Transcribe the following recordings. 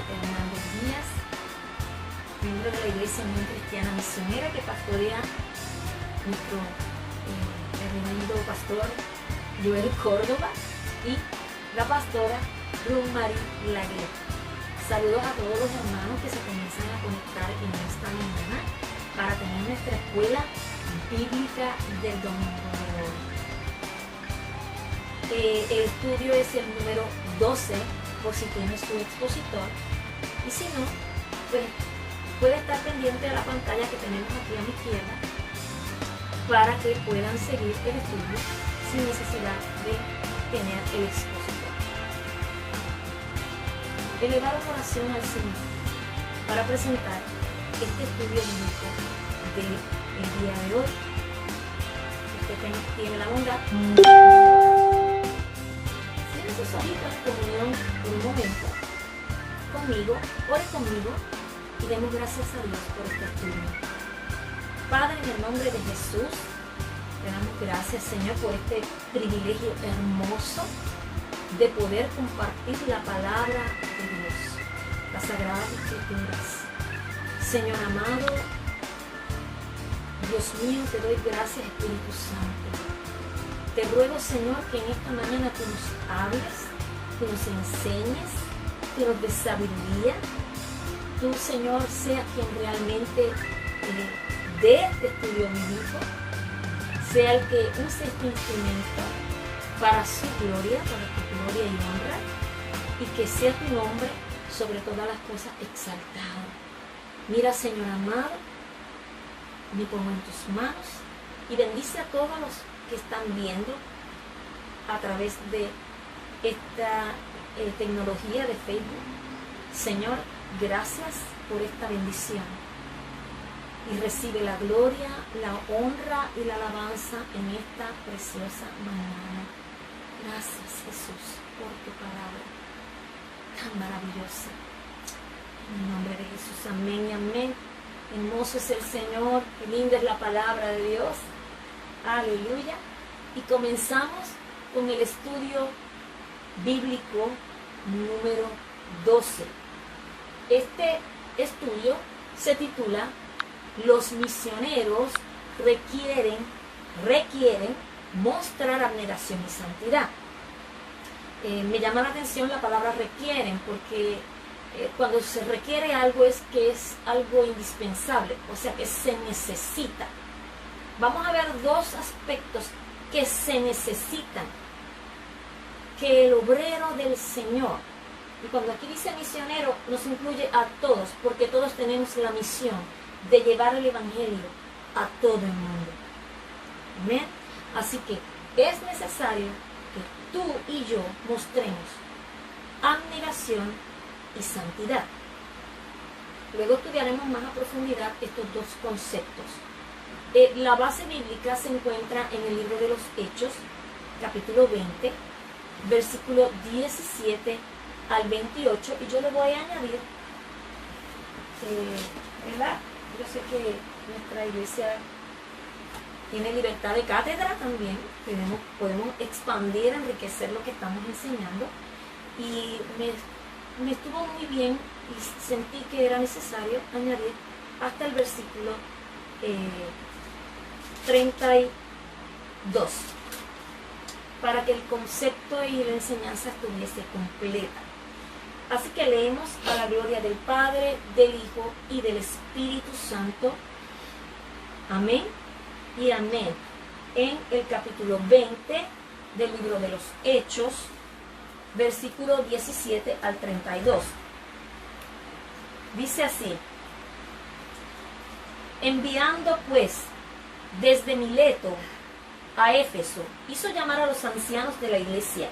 Hernández Díaz, miembro de la Iglesia Unión Cristiana Misionera que pastorea nuestro reverendo pastor Joel Córdoba y la pastora Ruth Marie Laguerre. Saludos a todos los hermanos que se comienzan a conectar en esta mañana para tener nuestra escuela bíblica del domingo de hoy. El estudio es el número 12, por si tiene su expositor, y si no, pues puede estar pendiente de la pantalla que tenemos aquí a mi izquierda para que puedan seguir el estudio sin necesidad de tener el expositor. Elevamos oración al Señor para presentar este estudio bíblico del día de hoy. Usted tiene la bondad. Cierre sus ojitos en comunión por un momento conmigo, ore conmigo y demos gracias a Dios por este estudio. Padre, en el nombre de Jesús, te damos gracias, Señor, por este privilegio hermoso de poder compartir la palabra de Dios, las Sagradas Escrituras. Señor amado, Dios mío, te doy gracias, Espíritu Santo. Te ruego, Señor, que en esta mañana tú nos hables, tú nos enseñes, tú nos des sabiduría. Tú, Señor, seas quien realmente dé este estudio bíblico, sea el que use este instrumento para su gloria, para tu gloria y honra, y que sea tu nombre sobre todas las cosas exaltado. Mira, Señor amado, me pongo en tus manos y bendice a todos los que están viendo a través de esta tecnología de Facebook. Señor, gracias por esta bendición. Y recibe la gloria, la honra y la alabanza en esta preciosa mañana. Gracias, Jesús, por tu palabra tan maravillosa. En el nombre de Jesús, amén y amén. Hermoso es el Señor, qué linda es la palabra de Dios. Aleluya. Y comenzamos con el estudio bíblico número 12. Este estudio se titula Los misioneros requieren mostrar abnegación y santidad. Me llama la atención la palabra requieren, porque cuando se requiere algo es que es algo indispensable, o sea que se necesita. Vamos a ver dos aspectos que se necesitan, que el obrero del Señor, y cuando aquí dice misionero nos incluye a todos, porque todos tenemos la misión de llevar el evangelio a todo el mundo. Amén. Así que es necesario que tú y yo mostremos abnegación y santidad. Luego estudiaremos más a profundidad estos dos conceptos. La base bíblica se encuentra en el libro de los Hechos, capítulo 20, versículo 17 al 28, y yo le voy a añadir, ¿verdad? Yo sé que nuestra iglesia tiene libertad de cátedra también, podemos expandir, enriquecer lo que estamos enseñando, y me estuvo muy bien y sentí que era necesario añadir hasta el versículo 32 para que el concepto y la enseñanza estuviese completa. Así que leemos a la gloria del Padre, del Hijo y del Espíritu Santo. Amén y amén. En el capítulo 20 del libro de los Hechos, versículo 17 al 32. Dice así: enviando pues desde Mileto a Éfeso, hizo llamar a los ancianos de la iglesia.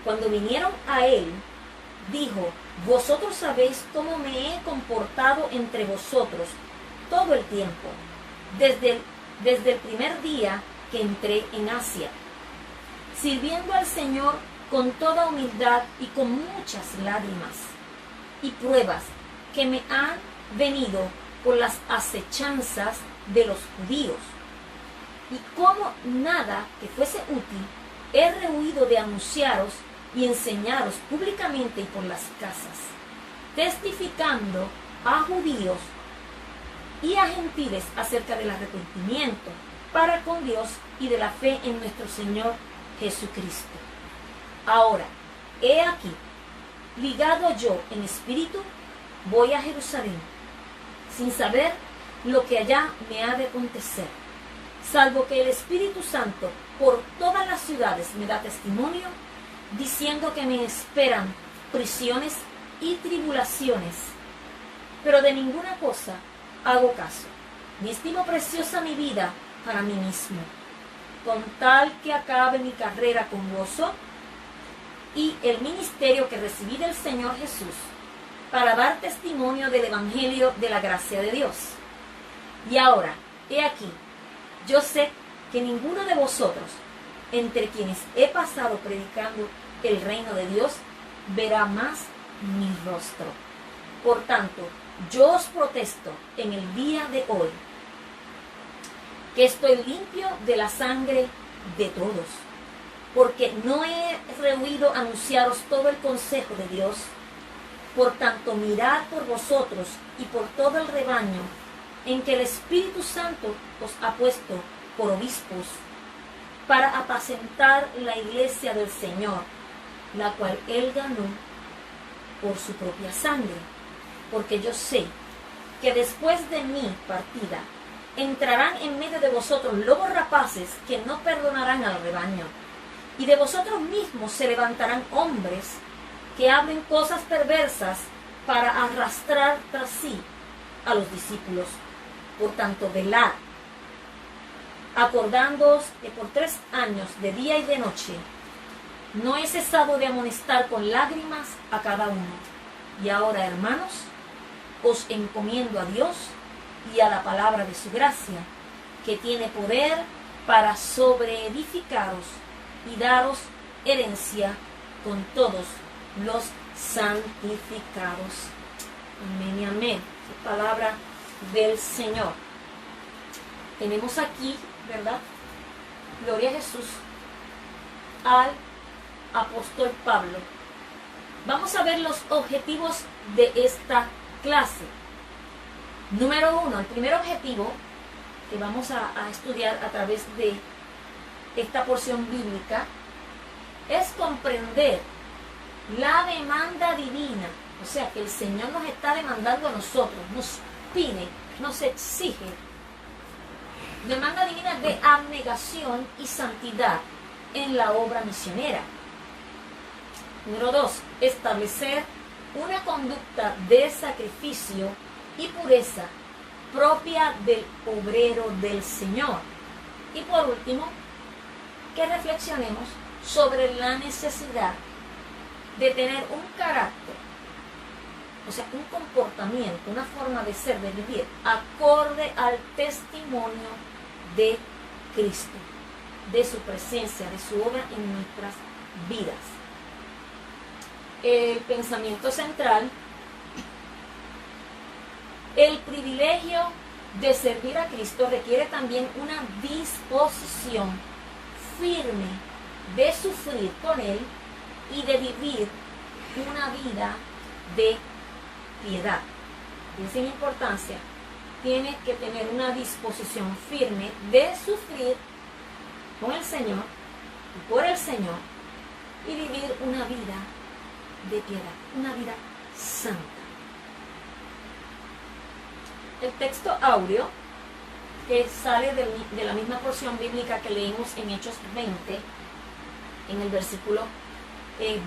Cuando vinieron a él, dijo: vosotros sabéis cómo me he comportado entre vosotros todo el tiempo, desde el primer día que entré en Asia, sirviendo al Señor con toda humildad y con muchas lágrimas y pruebas que me han venido por las acechanzas de los judíos. Y como nada que fuese útil, he rehuido de anunciaros y enseñaros públicamente y por las casas, testificando a judíos y a gentiles acerca del arrepentimiento para con Dios y de la fe en nuestro Señor Jesucristo. Ahora, he aquí, ligado yo en espíritu, voy a Jerusalén, sin saber lo que allá me ha de acontecer, salvo que el Espíritu Santo por todas las ciudades me da testimonio, diciendo que me esperan prisiones y tribulaciones. Pero de ninguna cosa hago caso, ni estimo preciosa mi vida para mí mismo, con tal que acabe mi carrera con gozo y el ministerio que recibí del Señor Jesús, para dar testimonio del Evangelio de la gracia de Dios. Y ahora, he aquí, yo sé que ninguno de vosotros, entre quienes he pasado predicando el reino de Dios, verá más mi rostro. Por tanto, yo os protesto en el día de hoy, que estoy limpio de la sangre de todos, porque no he rehuido anunciaros todo el consejo de Dios. Por tanto, mirad por vosotros y por todo el rebaño en que el Espíritu Santo os ha puesto por obispos, para apacentar la iglesia del Señor, la cual Él ganó por su propia sangre. Porque yo sé que después de mi partida entrarán en medio de vosotros lobos rapaces que no perdonarán al rebaño, y de vosotros mismos se levantarán hombres que hablen cosas perversas para arrastrar tras sí a los discípulos. Por tanto, velad, acordándoos que por 3 años, de día y de noche, no he cesado de amonestar con lágrimas a cada uno. Y ahora, hermanos, os encomiendo a Dios y a la palabra de su gracia, que tiene poder para sobreedificaros y daros herencia con todos los santificados. Amén y amén. Palabra del Señor. Tenemos aquí, ¿verdad? Gloria a Jesús, al apóstol Pablo. Vamos a ver los objetivos de esta clase. Número 1, el primer objetivo que vamos a estudiar a través de esta porción bíblica es comprender la demanda divina. O sea, que el Señor nos está demandando a nosotros, nos pide, nos exige demanda divina de abnegación y santidad en la obra misionera. Número 2, establecer una conducta de sacrificio y pureza propia del obrero del Señor. Y por último, que reflexionemos sobre la necesidad de tener un carácter, o sea, un comportamiento, una forma de ser, de vivir, acorde al testimonio de Cristo, de su presencia, de su obra en nuestras vidas. El pensamiento central: el privilegio de servir a Cristo requiere también una disposición firme de sufrir con Él y de vivir una vida de piedad. Y esa es la importancia. Tienes que tener una disposición firme de sufrir con el Señor y por el Señor, y vivir una vida de piedad, una vida santa. El texto áureo, que sale de la misma porción bíblica que leímos en Hechos 20, en el versículo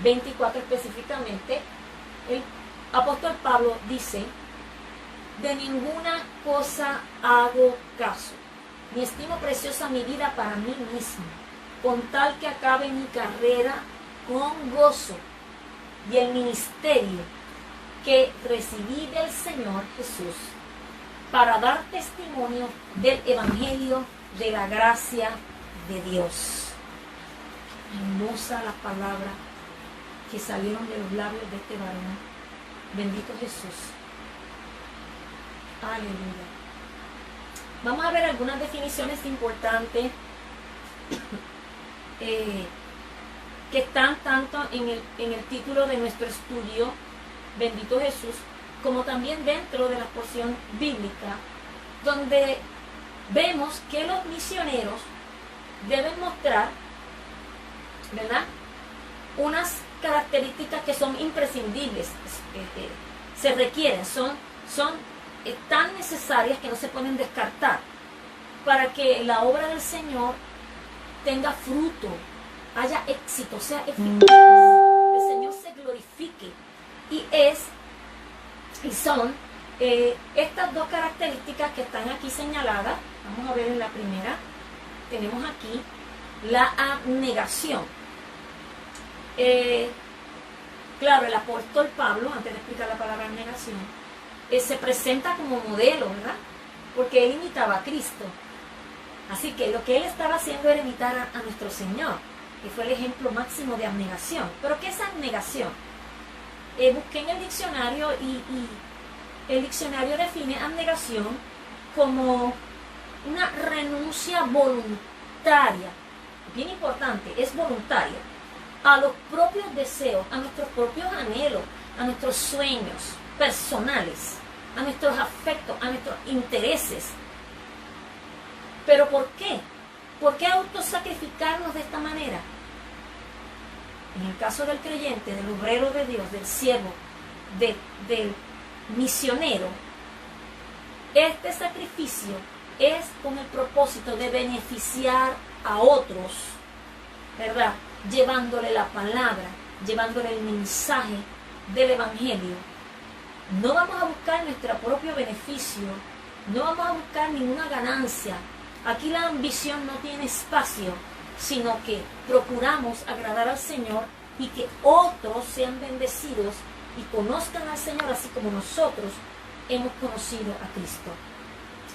24 específicamente, el apóstol Pablo dice: de ninguna cosa hago caso, ni estimo preciosa mi vida para mí mismo, con tal que acabe mi carrera con gozo y el ministerio que recibí del Señor Jesús, para dar testimonio del Evangelio de la gracia de Dios. Hermosa la palabra que salieron de los labios de este varón. Bendito Jesús. Aleluya. Vamos a ver algunas definiciones importantes que están tanto en el título de nuestro estudio bendito Jesús, como también dentro de la porción bíblica, donde vemos que los misioneros deben mostrar, ¿verdad?, unas características que son imprescindibles, se requieren, son tan necesarias que no se pueden descartar para que la obra del Señor tenga fruto, haya éxito, sea eficaz, el Señor se glorifique. Y son estas dos características que están aquí señaladas. Vamos a ver en la primera. Tenemos aquí la abnegación. Claro, el apóstol Pablo, antes de explicar la palabra abnegación, se presenta como modelo, ¿verdad? Porque él imitaba a Cristo. Así que lo que él estaba haciendo era imitar a nuestro Señor, que fue el ejemplo máximo de abnegación. ¿Pero qué es abnegación? Busqué en el diccionario y el diccionario define abnegación como una renuncia voluntaria, bien importante, es voluntaria, a los propios deseos, a nuestros propios anhelos, a nuestros sueños personales, a nuestros afectos, a nuestros intereses. ¿Pero por qué? ¿Por qué autosacrificarnos de esta manera? En el caso del creyente, del obrero de Dios, del siervo, del misionero, este sacrificio es con el propósito de beneficiar a otros, ¿verdad?, llevándole la palabra, llevándole el mensaje del Evangelio. No vamos a buscar nuestro propio beneficio, no vamos a buscar ninguna ganancia. Aquí la ambición no tiene espacio, sino que procuramos agradar al Señor y que otros sean bendecidos y conozcan al Señor así como nosotros hemos conocido a Cristo.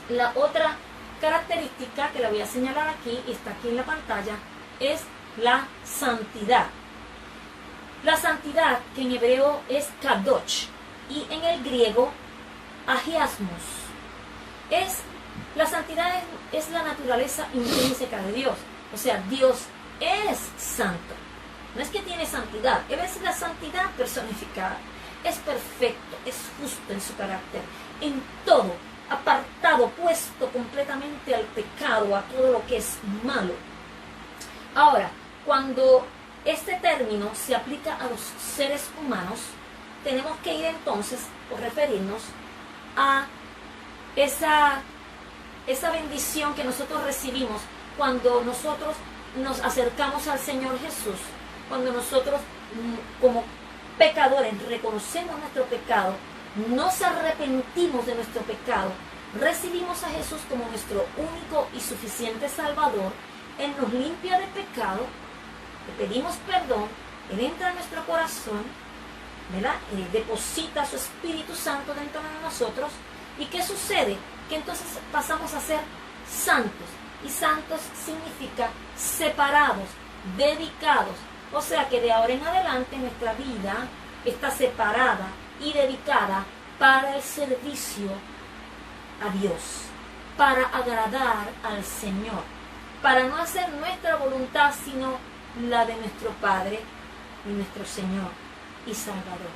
La otra característica que la voy a señalar aquí, y está aquí en la pantalla, es la santidad. La santidad, que en hebreo es kadosh y en el griego agiasmos, la santidad es la naturaleza intrínseca de Dios. O sea, Dios es santo. No es que tiene santidad, Él es la santidad personificada. Es perfecto, es justo en su carácter, en todo, apartado, puesto completamente al pecado, a todo lo que es malo. Ahora, cuando este término se aplica a los seres humanos, tenemos que ir entonces, o referirnos a esa bendición que nosotros recibimos cuando nosotros nos acercamos al Señor Jesús, cuando nosotros como pecadores reconocemos nuestro pecado, nos arrepentimos de nuestro pecado, recibimos a Jesús como nuestro único y suficiente Salvador. Él nos limpia de pecado, le pedimos perdón, Él entra en nuestro corazón, ¿verdad? Él deposita su Espíritu Santo dentro de nosotros. ¿Y qué sucede? Que entonces pasamos a ser santos. Y santos significa separados, dedicados. O sea que de ahora en adelante nuestra vida está separada y dedicada para el servicio a Dios, para agradar al Señor, para no hacer nuestra voluntad sino la de nuestro Padre y nuestro Señor y Salvador.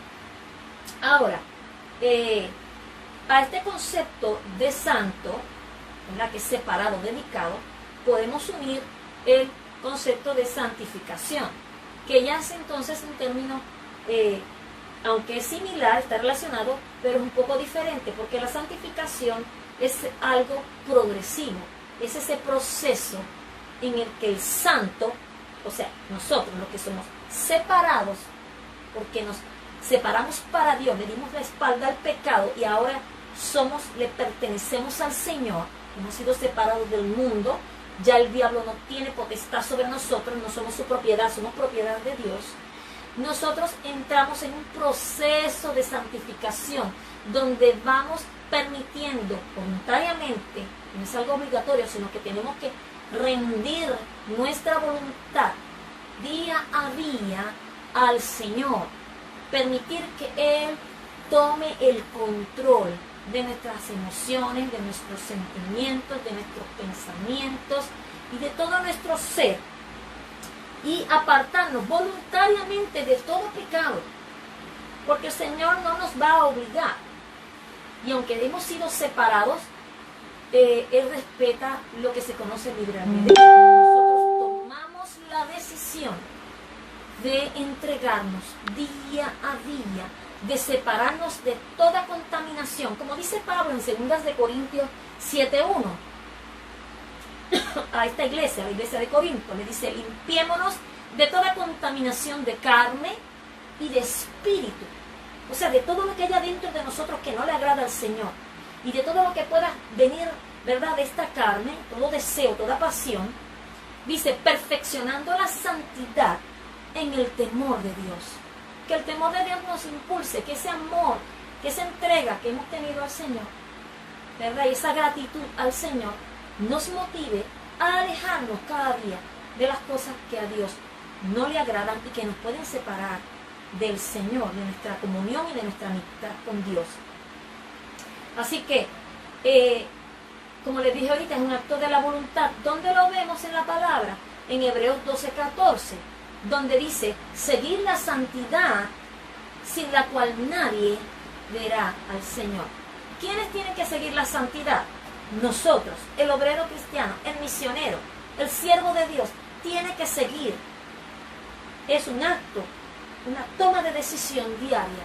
Ahora, a este concepto de santo, ¿verdad?, que es separado, dedicado, podemos unir el concepto de santificación, que ya es entonces un término, aunque es similar, está relacionado, pero es un poco diferente, porque la santificación es algo progresivo, es ese proceso en el que el santo, o sea, nosotros los que somos separados, porque nos separamos para Dios, le dimos la espalda al pecado y ahora le pertenecemos al Señor, hemos sido separados del mundo, ya el diablo no tiene potestad sobre nosotros, no somos su propiedad, somos propiedad de Dios. Nosotros entramos en un proceso de santificación donde vamos permitiendo voluntariamente, no es algo obligatorio, sino que tenemos que rendir nuestra voluntad día a día al Señor, permitir que Él tome el control de nuestras emociones, de nuestros sentimientos, de nuestros pensamientos y de todo nuestro ser, y apartarnos voluntariamente de todo pecado. porque el Señor no nos va a obligar. Y aunque hemos sido separados, Él respeta lo que se conoce libremente. Nosotros tomamos la decisión de entregarnos día a día, de separarnos de toda contaminación, como dice Pablo en 2 de Corintios 7:1 a esta iglesia, la iglesia de Corinto, le dice: limpiémonos de toda contaminación de carne y de espíritu, o sea, de todo lo que haya dentro de nosotros que no le agrada al Señor, y de todo lo que pueda venir, ¿verdad?, de esta carne, todo deseo, toda pasión. Dice: perfeccionando la santidad en el temor de Dios. Que el temor de Dios nos impulse, que ese amor, que esa entrega que hemos tenido al Señor, ¿verdad?, y esa gratitud al Señor nos motive a alejarnos cada día de las cosas que a Dios no le agradan y que nos pueden separar del Señor, de nuestra comunión y de nuestra amistad con Dios. Así que, como les dije ahorita, es un acto de la voluntad. ¿Dónde lo vemos en la palabra? En Hebreos 12:14, donde dice: seguir la santidad sin la cual nadie verá al Señor. ¿Quiénes tienen que seguir la santidad? Nosotros, el obrero cristiano, el misionero, el siervo de Dios, tiene que seguir. Es un acto, una toma de decisión diaria.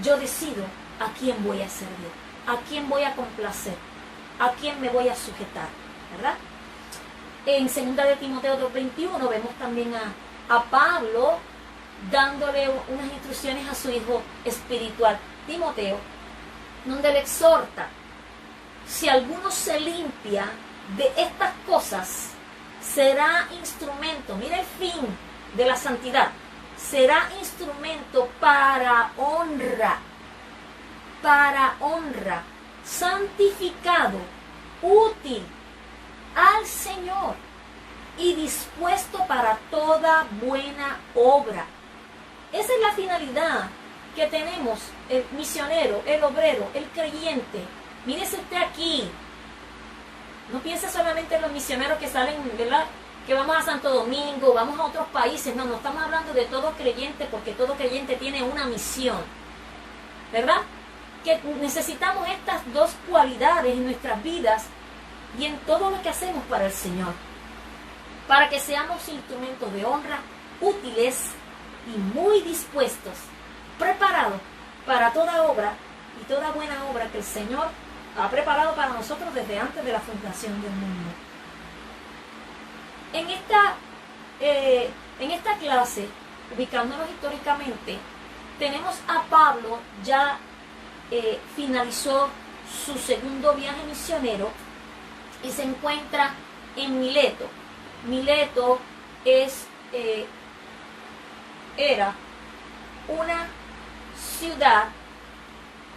Yo decido a quién voy a servir, a quién voy a complacer, a quién me voy a sujetar, ¿verdad? En 2 de Timoteo 2:21 vemos también a Pablo dándole unas instrucciones a su hijo espiritual, Timoteo, donde le exhorta: si alguno se limpia de estas cosas, será instrumento, mira el fin de la santidad, será instrumento para honra, santificado, útil al Señor y dispuesto para toda buena obra. Esa es la finalidad que tenemos el misionero, el obrero, el creyente. Mírese usted aquí. No piense solamente en los misioneros que salen, ¿verdad?, que vamos a Santo Domingo, vamos a otros países. No, no estamos hablando de todo creyente, porque todo creyente tiene una misión, ¿verdad? Que necesitamos estas dos cualidades en nuestras vidas y en todo lo que hacemos para el Señor, para que seamos instrumentos de honra, útiles y muy dispuestos, preparados para toda obra y toda buena obra que el Señor ha preparado para nosotros desde antes de la fundación del mundo. En esta clase, ubicándonos históricamente, tenemos a Pablo. Ya finalizó su segundo viaje misionero y se encuentra en Mileto. Mileto era una ciudad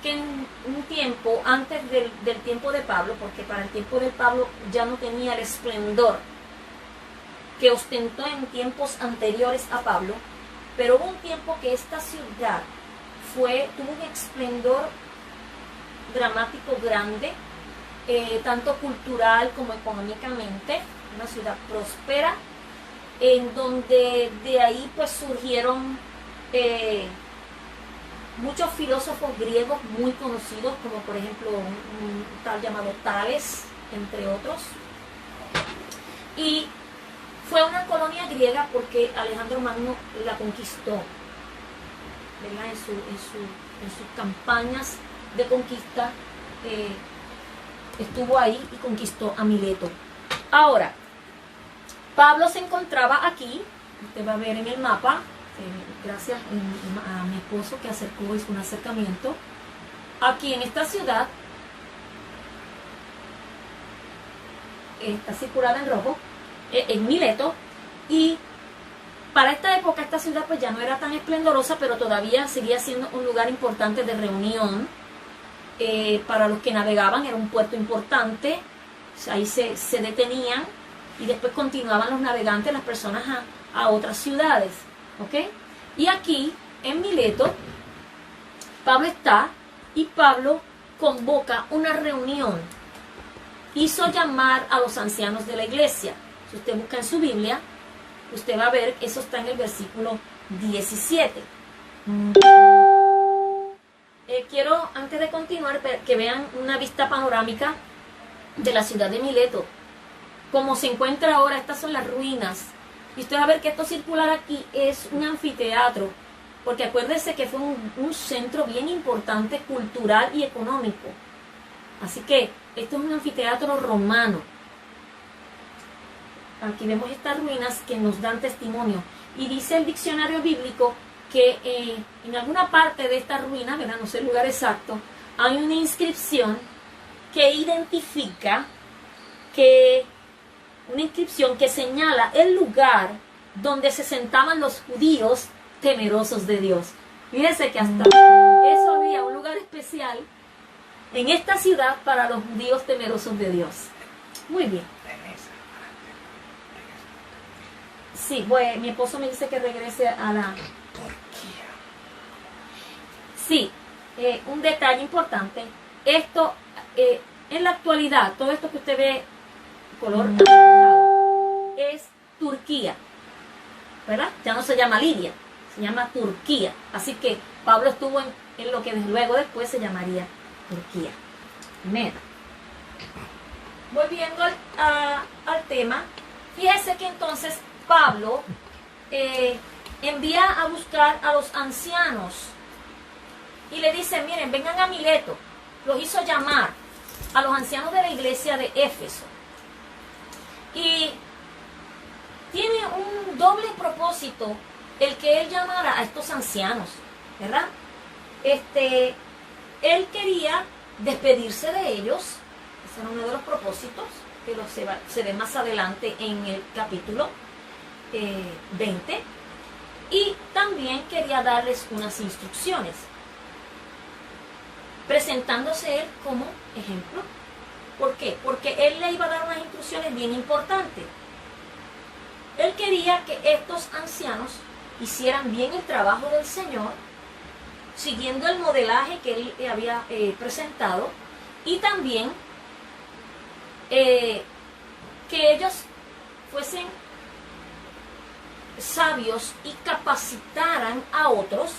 que en un tiempo, antes del tiempo de Pablo, porque para el tiempo de Pablo ya no tenía el esplendor que ostentó en tiempos anteriores a Pablo, pero hubo un tiempo que esta ciudad tuvo un esplendor dramático grande, tanto cultural como económicamente, una ciudad próspera, en donde de ahí pues surgieron muchos filósofos griegos muy conocidos, como por ejemplo un tal llamado Tales, entre otros. Y fue una colonia griega porque Alejandro Magno la conquistó, ¿verdad? En sus campañas de conquista estuvo ahí y conquistó a Mileto. Ahora, Pablo se encontraba aquí, usted va a ver en el mapa, gracias a mi esposo que hizo un acercamiento, aquí en esta ciudad, está circulada en rojo, en Mileto, y para esta época esta ciudad pues ya no era tan esplendorosa, pero todavía seguía siendo un lugar importante de reunión. Para los que navegaban era un puerto importante, ahí se detenían y después continuaban los navegantes, las personas a otras ciudades, ¿ok? Y aquí en Mileto Pablo está, y Pablo convoca una reunión, hizo llamar a los ancianos de la iglesia. Si usted busca en su Biblia, usted va a ver, eso está en el versículo 17. quiero, antes de continuar, que vean una vista panorámica de la ciudad de Mileto. Como se encuentra ahora, estas son las ruinas. Y usted va a ver que esto circular aquí es un anfiteatro, porque acuérdese que fue un centro bien importante cultural y económico. Así que esto es un anfiteatro romano. Aquí vemos estas ruinas que nos dan testimonio. Y dice el diccionario bíblico que en alguna parte de estas ruinas, ¿verdad? No sé el lugar exacto, hay una inscripción que identifica una inscripción que señala el lugar donde se sentaban los judíos temerosos de Dios. Fíjense que hasta eso había un lugar especial en esta ciudad para los judíos temerosos de Dios. Muy bien. Sí, pues mi esposo me dice que regrese a la Turquía. Sí, un detalle importante. Esto, en la actualidad, todo esto que usted ve color anaranjado es Turquía, ¿verdad? Ya no se llama Libia, se llama Turquía. Así que Pablo estuvo en lo que luego después se llamaría Turquía. Amén. Volviendo al tema, fíjese que entonces Pablo envía a buscar a los ancianos y le dice, miren, vengan a Mileto. Los hizo llamar a los ancianos de la iglesia de Éfeso. Y tiene un doble propósito el que él llamara a estos ancianos, ¿verdad? Él quería despedirse de ellos, ese era uno de los propósitos, que se ve más adelante en el capítulo 20, y también quería darles unas instrucciones, presentándose él como ejemplo. ¿Por qué? Porque él le iba a dar unas instrucciones bien importantes. Él quería que estos ancianos hicieran bien el trabajo del Señor, siguiendo el modelaje que él había presentado, y también que ellos fuesen sabios y capacitaran a otros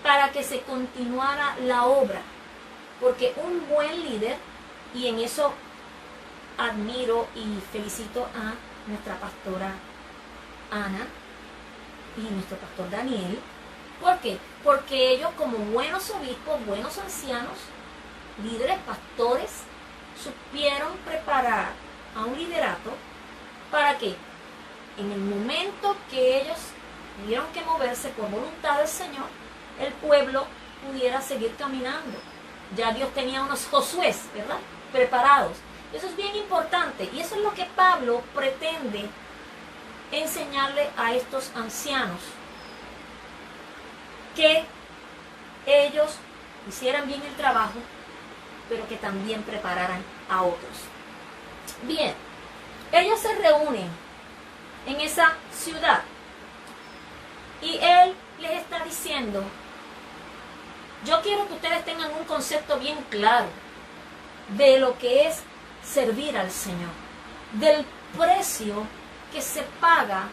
para que se continuara la obra. Porque un buen líder, y en eso admiro y felicito a nuestra pastora Ana y nuestro pastor Daniel. ¿Por qué? Porque ellos, como buenos obispos, buenos ancianos, líderes, pastores, supieron preparar a un liderato para que en el momento que ellos tuvieron que moverse por voluntad del Señor, el pueblo pudiera seguir caminando. Ya Dios tenía unos Josué, ¿verdad?, preparados. Eso es bien importante, y eso es lo que Pablo pretende enseñarle a estos ancianos, que ellos hicieran bien el trabajo, pero que también prepararan a otros. Bien, ellos se reúnen en esa ciudad y él les está diciendo, yo quiero que ustedes tengan un concepto bien claro de lo que es servir al Señor, del precio que se paga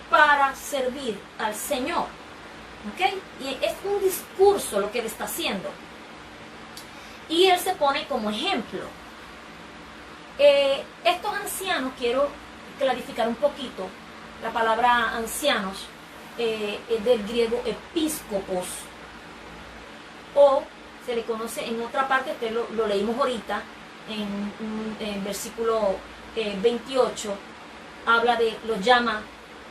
para servir al Señor. ¿Ok? Y es un discurso lo que él está haciendo. Y él se pone como ejemplo. Estos ancianos, quiero clarificar un poquito, la palabra ancianos es del griego episcopos, o se le conoce en otra parte, lo leímos ahorita, en versículo 28, los llama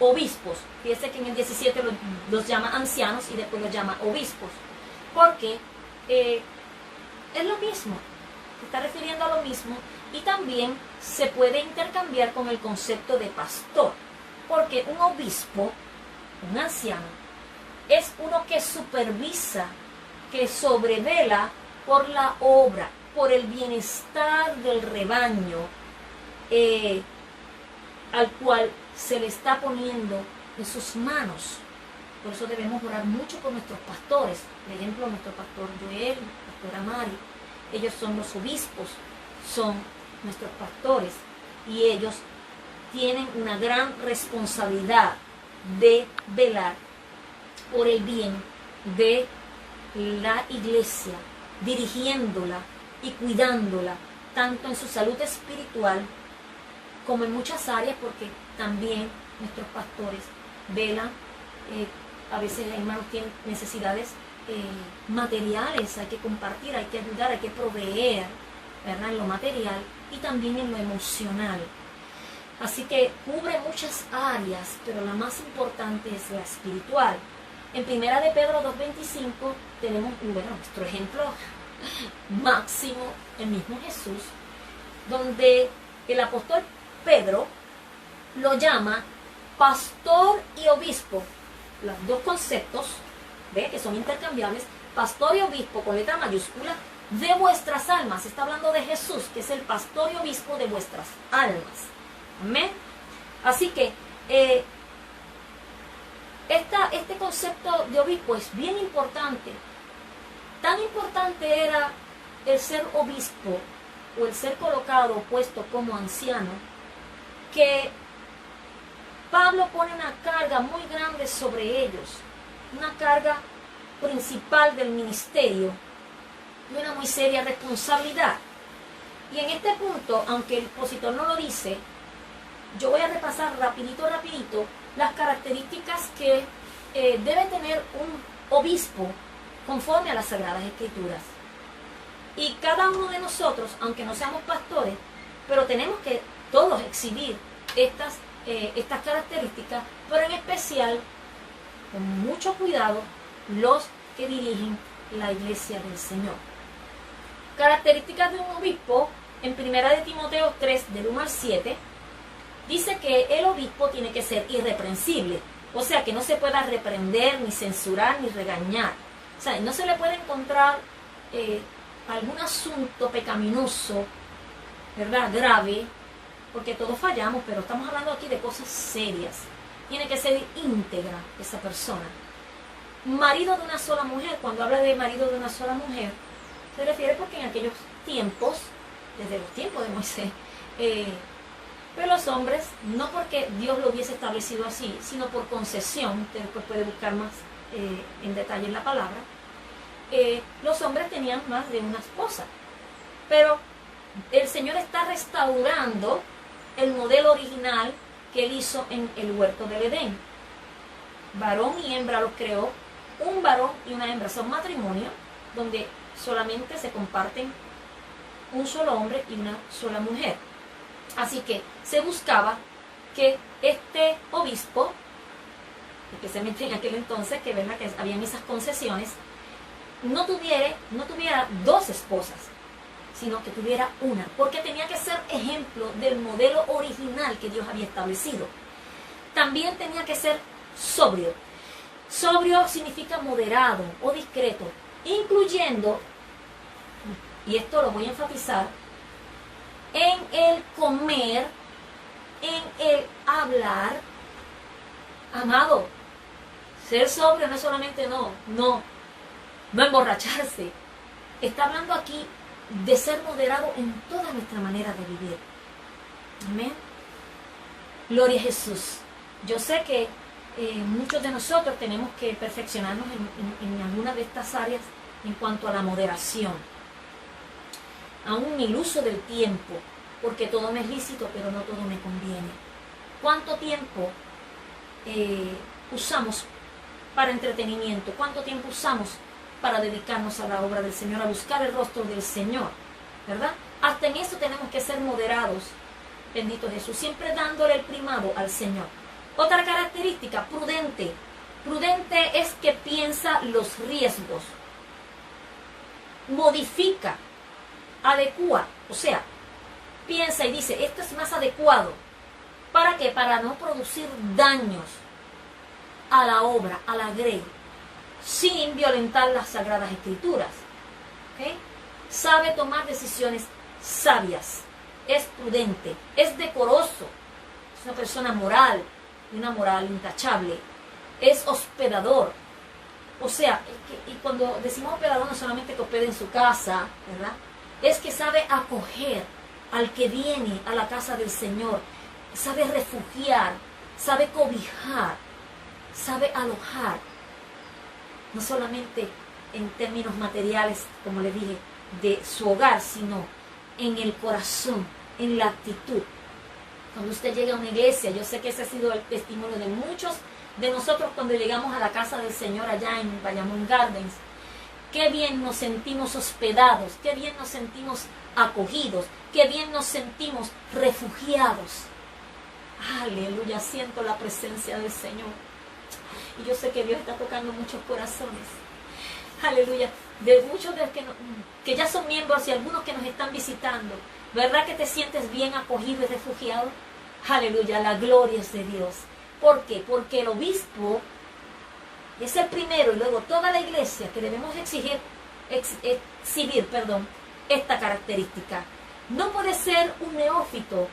obispos. Fíjese que en el 17 los llama ancianos y después los llama obispos, porque es lo mismo, se está refiriendo a lo mismo, y también se puede intercambiar con el concepto de pastor, porque un obispo, un anciano, es uno que supervisa, que sobrevela por la obra, por el bienestar del rebaño al cual se le está poniendo en sus manos. Por eso debemos orar mucho por nuestros pastores. Por ejemplo, nuestro pastor Joel, pastora Mari, ellos son los obispos, son nuestros pastores, y ellos tienen una gran responsabilidad de velar por el bien de la iglesia, dirigiéndola y cuidándola, tanto en su salud espiritual como en muchas áreas, porque también nuestros pastores velan, a veces hermanos tienen necesidades materiales, hay que compartir, hay que ayudar, hay que proveer, ¿verdad?, en lo material y también en lo emocional. Así que cubre muchas áreas, pero la más importante es la espiritual. En 1 de Pedro 2.25 tenemos nuestro ejemplo máximo, el mismo Jesús, donde el apóstol Pedro lo llama pastor y obispo. Los dos conceptos, ¿ve?, que son intercambiables, pastor y obispo con letra mayúscula, de vuestras almas. Está hablando de Jesús, que es el pastor y obispo de vuestras almas. Amén. Así que este concepto de obispo es bien importante. Tan importante era el ser obispo o el ser colocado o puesto como anciano, que Pablo pone una carga muy grande sobre ellos, una carga principal del ministerio y una muy seria responsabilidad. Y en este punto, aunque el expositor no lo dice, yo voy a repasar rapidito las características que debe tener un obispo conforme a las Sagradas Escrituras. Y cada uno de nosotros, aunque no seamos pastores, pero tenemos que todos exhibir estas características, pero en especial, con mucho cuidado, los que dirigen la iglesia del Señor. Características de un obispo, en 1 de Timoteo 3, del 1 al 7, dice que el obispo tiene que ser irreprensible, o sea, que no se pueda reprender, ni censurar, ni regañar. O sea, no se le puede encontrar algún asunto pecaminoso, ¿verdad?, grave, porque todos fallamos, pero estamos hablando aquí de cosas serias. Tiene que ser íntegra esa persona. Marido de una sola mujer, cuando habla de marido de una sola mujer, se refiere porque en aquellos tiempos, desde los tiempos de Moisés, pero los hombres, no porque Dios lo hubiese establecido así, sino por concesión, usted después puede buscar más en detalle en la palabra, los hombres tenían más de una esposa. Pero el Señor está restaurando el modelo original que Él hizo en el huerto del Edén. Varón y hembra los creó, un varón y una hembra, son matrimonio, donde solamente se comparten un solo hombre y una sola mujer. Así que se buscaba que este obispo, especialmente en aquel entonces, que verdad que habían esas concesiones, no tuviera dos esposas, sino que tuviera una, porque tenía que ser ejemplo del modelo original que Dios había establecido. También tenía que ser sobrio. Sobrio significa moderado o discreto, incluyendo, y esto lo voy a enfatizar, en el comer, en el hablar. Amado, ser sobrio no es solamente no emborracharse. Está hablando aquí de ser moderado en toda nuestra manera de vivir. Amén. Gloria a Jesús. Yo sé que muchos de nosotros tenemos que perfeccionarnos en alguna de estas áreas en cuanto a la moderación. Aún el uso del tiempo, porque todo me es lícito, pero no todo me conviene. ¿Cuánto tiempo usamos para entretenimiento? ¿Cuánto tiempo usamos para dedicarnos a la obra del Señor, a buscar el rostro del Señor? ¿Verdad? Hasta en eso tenemos que ser moderados, bendito Jesús, siempre dándole el primado al Señor. Otra característica, prudente. Prudente es que piensa los riesgos, modifica, adecua, o sea, piensa y dice, esto es más adecuado. ¿Para qué? Para no producir daños a la obra, a la grey, sin violentar las Sagradas Escrituras. ¿Okay? Sabe tomar decisiones sabias, es prudente, es decoroso, es una persona moral, una moral intachable, es hospedador. O sea, y cuando decimos hospedador no solamente que hospede en su casa, ¿verdad? Es que sabe acoger al que viene a la casa del Señor, sabe refugiar, sabe cobijar, sabe alojar. No solamente en términos materiales, como les dije, de su hogar, sino en el corazón, en la actitud. Cuando usted llega a una iglesia, yo sé que ese ha sido el testimonio de muchos de nosotros cuando llegamos a la casa del Señor allá en Bayamón Gardens. Qué bien nos sentimos hospedados, qué bien nos sentimos acogidos, qué bien nos sentimos refugiados. Aleluya, siento la presencia del Señor. Y yo sé que Dios está tocando muchos corazones. Aleluya, de muchos de los que ya son miembros y algunos que nos están visitando. ¿Verdad que te sientes bien acogido y refugiado? Aleluya, la gloria es de Dios. ¿Por qué? Porque el obispo es el primero y luego toda la iglesia que debemos exhibir esta característica. No puede ser un neófito.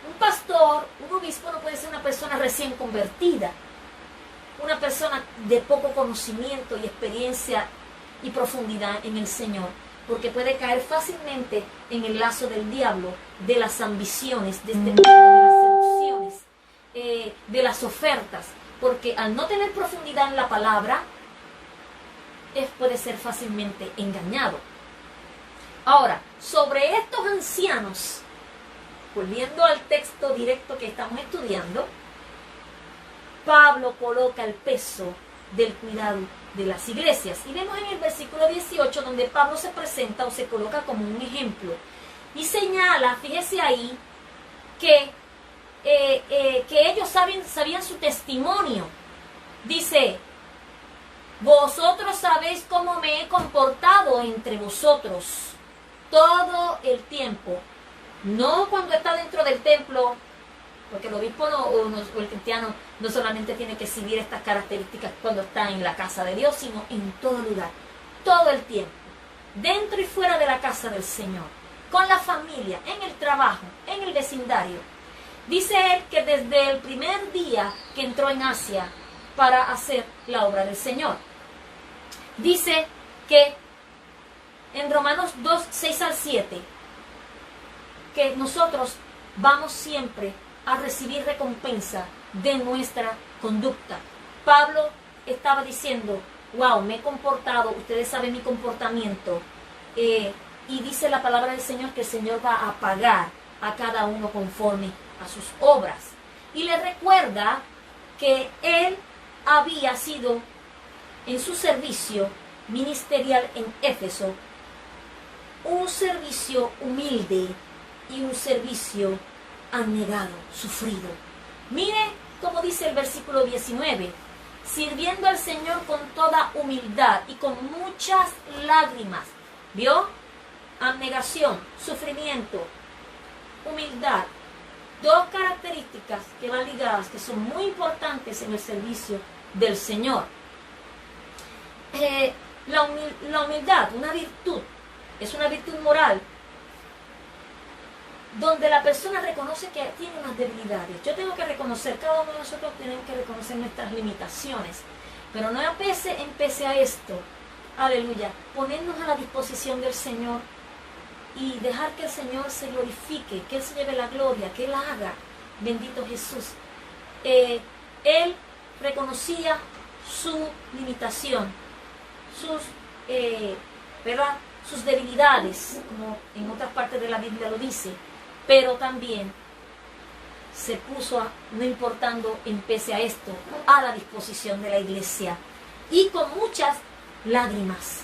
Un pastor, un obispo no puede ser una persona recién convertida. Una persona de poco conocimiento y experiencia y profundidad en el Señor, porque puede caer fácilmente en el lazo del diablo, de las ambiciones, de las seducciones, de las ofertas, porque al no tener profundidad en la palabra, puede ser fácilmente engañado. Ahora, sobre estos ancianos, volviendo al texto directo que estamos estudiando, Pablo coloca el peso del cuidado de las iglesias. Y vemos en el versículo 18 donde Pablo se presenta o se coloca como un ejemplo. Y señala, fíjese ahí, que ellos sabían su testimonio. Dice, vosotros sabéis cómo me he comportado entre vosotros todo el tiempo. No cuando está dentro del templo, porque el obispo o el cristiano no solamente tiene que exhibir estas características cuando está en la casa de Dios, sino en todo lugar, todo el tiempo, dentro y fuera de la casa del Señor, con la familia, en el trabajo, en el vecindario. Dice él que desde el primer día que entró en Asia para hacer la obra del Señor. Dice que en Romanos 2, 6 al 7, que nosotros vamos siempre a recibir recompensa de nuestra conducta. Pablo estaba diciendo, wow, me he comportado, ustedes saben mi comportamiento, y dice la palabra del Señor que el Señor va a pagar a cada uno conforme a sus obras. Y le recuerda que él había sido en su servicio ministerial en Éfeso un servicio humilde y un servicio abnegado, sufrido. Mire cómo dice el versículo 19, sirviendo al Señor con toda humildad y con muchas lágrimas. ¿Vio? Abnegación, sufrimiento, humildad. Dos características que van ligadas, que son muy importantes en el servicio del Señor. La humildad, una virtud, es una virtud moral, donde la persona reconoce que tiene unas debilidades. Yo tengo que reconocer, cada uno de nosotros tenemos que reconocer nuestras limitaciones, pero no empecé a esto, aleluya, ponernos a la disposición del Señor y dejar que el Señor se glorifique, que Él se lleve la gloria, que Él haga, bendito Jesús. Él reconocía su limitación, sus debilidades, como en otras partes de la Biblia lo dice, pero también se puso, no importando, empecé a esto, a la disposición de la iglesia, y con muchas lágrimas.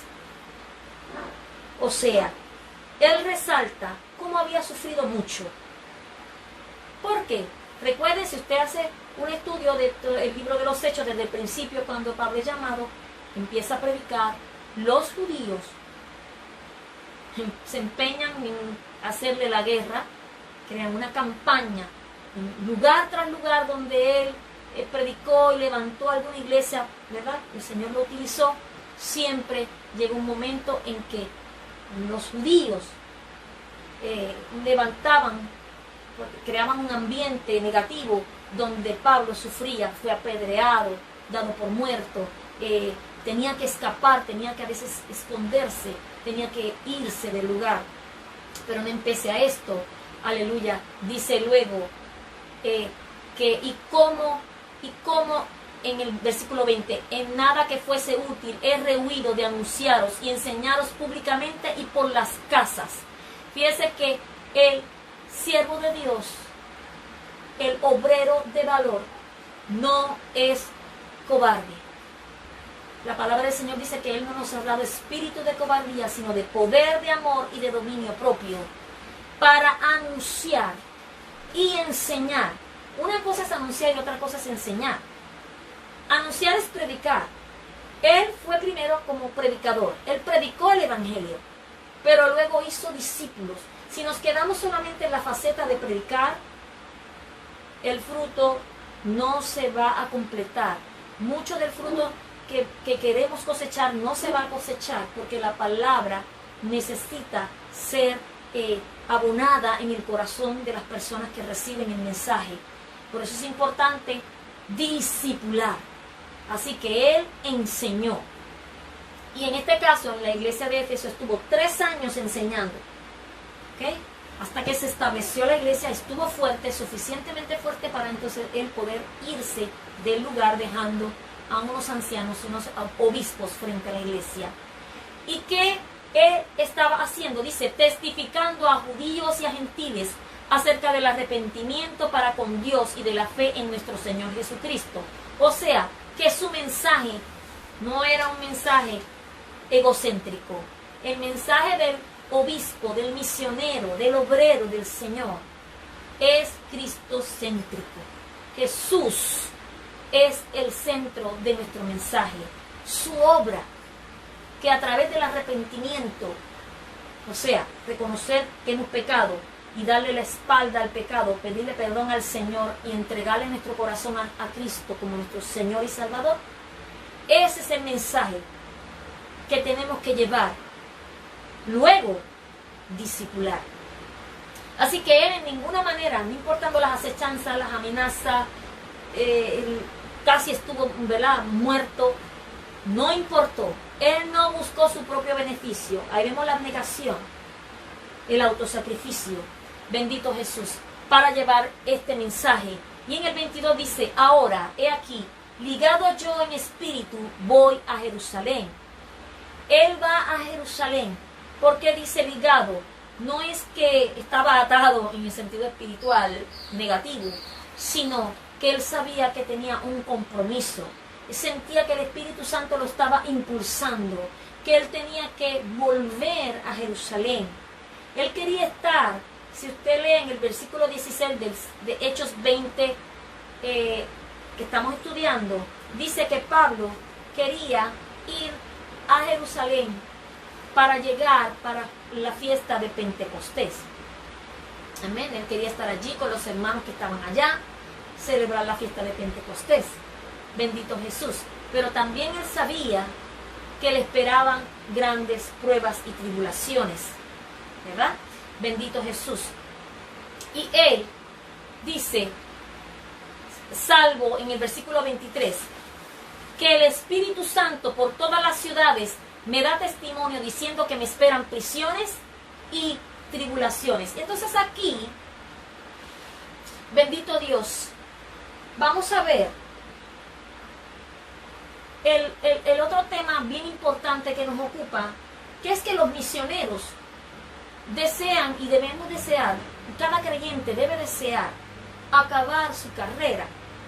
O sea, él resalta cómo había sufrido mucho. ¿Por qué? Recuerden, si usted hace un estudio del libro de los Hechos desde el principio, cuando Pablo es llamado, empieza a predicar, los judíos se empeñan en hacerle la guerra, crean una campaña, lugar tras lugar donde él predicó y levantó alguna iglesia, ¿verdad? El Señor lo utilizó. Siempre llegó un momento en que los judíos creaban un ambiente negativo donde Pablo sufría, fue apedreado, dado por muerto, tenía que escapar, tenía que a veces esconderse, tenía que irse del lugar. Pero no empecé a esto, aleluya, dice luego y cómo en el versículo 20, en nada que fuese útil he rehuido de anunciaros y enseñaros públicamente y por las casas. Fíjese que el siervo de Dios, el obrero de valor, no es cobarde. La palabra del Señor dice que Él no nos ha dado espíritu de cobardía, sino de poder, de amor y de dominio propio, para anunciar y enseñar. Una cosa es anunciar y otra cosa es enseñar. Anunciar es predicar. Él fue primero como predicador. Él predicó el evangelio, pero luego hizo discípulos. Si nos quedamos solamente en la faceta de predicar, el fruto no se va a completar. Mucho del fruto que queremos cosechar no se va a cosechar, porque la palabra necesita ser abonada en el corazón de las personas que reciben el mensaje. Por eso es importante discipular. Así que él enseñó. Y en este caso, en la iglesia de Éfeso estuvo 3 años enseñando. ¿Okay? Hasta que se estableció la iglesia, estuvo fuerte, suficientemente fuerte para entonces él poder irse del lugar, dejando a unos ancianos, unos obispos frente a la iglesia. ¿Y qué él estaba haciendo? Dice, testificando a judíos y a gentiles acerca del arrepentimiento para con Dios y de la fe en nuestro Señor Jesucristo. O sea, que su mensaje no era un mensaje egocéntrico. El mensaje del obispo, del misionero, del obrero del Señor es cristocéntrico. Jesús es el centro de nuestro mensaje. Su obra, que a través del arrepentimiento, o sea, reconocer que hemos pecado y darle la espalda al pecado, pedirle perdón al Señor y entregarle nuestro corazón a Cristo como nuestro Señor y Salvador, ese es el mensaje que tenemos que llevar. Luego, discipular. Así que él en ninguna manera, no importando las acechanzas, las amenazas, casi estuvo, ¿verdad?, muerto, no importó. Él no buscó su propio beneficio. Ahí vemos la abnegación, el autosacrificio. Bendito Jesús, para llevar este mensaje. Y en el 22 dice, ahora, he aquí, ligado yo en espíritu, voy a Jerusalén. Él va a Jerusalén. ¿Por qué dice ligado? No es que estaba atado en el sentido espiritual negativo, sino que él sabía que tenía un compromiso. Sentía que el Espíritu Santo lo estaba impulsando, que él tenía que volver a Jerusalén. Él quería estar, si usted lee en el versículo 16 de Hechos 20, que estamos estudiando, dice que Pablo quería ir a Jerusalén para llegar para la fiesta de Pentecostés. Amén. Él quería estar allí con los hermanos que estaban allá, celebrar la fiesta de Pentecostés. Bendito Jesús. Pero también él sabía que le esperaban grandes pruebas y tribulaciones, ¿verdad? Bendito Jesús. Y él dice, salvo en el versículo 23, que el Espíritu Santo por todas las ciudades me da testimonio diciendo que me esperan prisiones y tribulaciones. Y entonces aquí, bendito Dios, vamos a ver el otro tema bien importante que nos ocupa, que es que los misioneros desean y debemos desear, cada creyente debe desear acabar su carrera.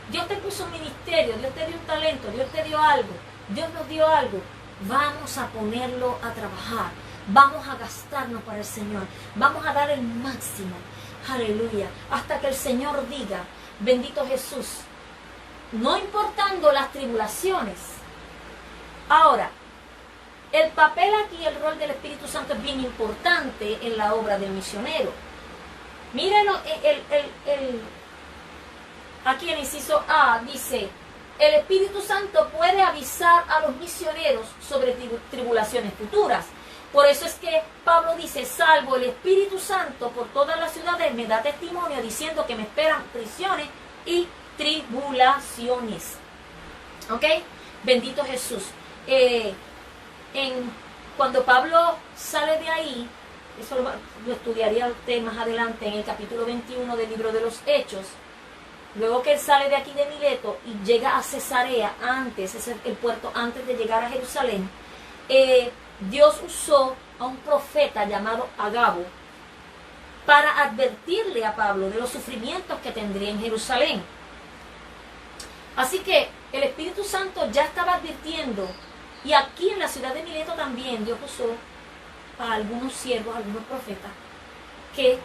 Dios te puso un ministerio, Dios te dio un talento, Dios te dio algo, Dios nos dio algo. Vamos a ponerlo a trabajar, vamos a gastarnos para el Señor, vamos a dar el máximo, aleluya, hasta que el Señor diga, bendito Jesús, no importando las tribulaciones. Ahora, el papel aquí, el rol del Espíritu Santo es bien importante en la obra del misionero. Mírenlo, aquí en el inciso A dice, el Espíritu Santo puede avisar a los misioneros sobre tribulaciones futuras. Por eso es que Pablo dice, salvo el Espíritu Santo por todas las ciudades me da testimonio diciendo que me esperan prisiones y tribulaciones. ¿Ok? Bendito Jesús. Cuando Pablo sale de ahí, eso lo estudiaría usted más adelante en el capítulo 21 del libro de los Hechos, luego que él sale de aquí de Mileto y llega a Cesarea, ese es el puerto antes de llegar a Jerusalén, Dios usó a un profeta llamado Agabo para advertirle a Pablo de los sufrimientos que tendría en Jerusalén. Así que el Espíritu Santo ya estaba advirtiendo, y aquí en la ciudad de Mileto también Dios usó a algunos siervos, a algunos profetas, que él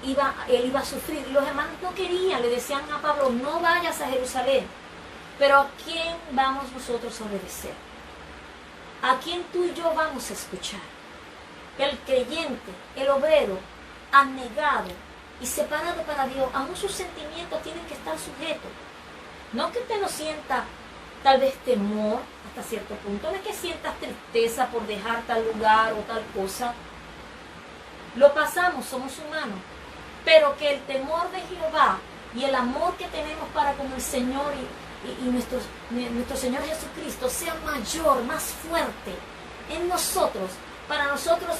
iba a sufrir. Y los hermanos no querían, le decían a Pablo, no vayas a Jerusalén. Pero ¿a quién vamos nosotros a obedecer? ¿A quién tú y yo vamos a escuchar? El creyente, el obrero, abnegado y separado para Dios, aún sus sentimientos tienen que estar sujetos. No que usted no sienta tal vez temor hasta cierto punto, no es que sientas tristeza por dejar tal lugar o tal cosa. Lo pasamos, somos humanos, pero que el temor de Jehová y el amor que tenemos para con el Señor y nuestro Señor Jesucristo sea mayor, más fuerte en nosotros, para nosotros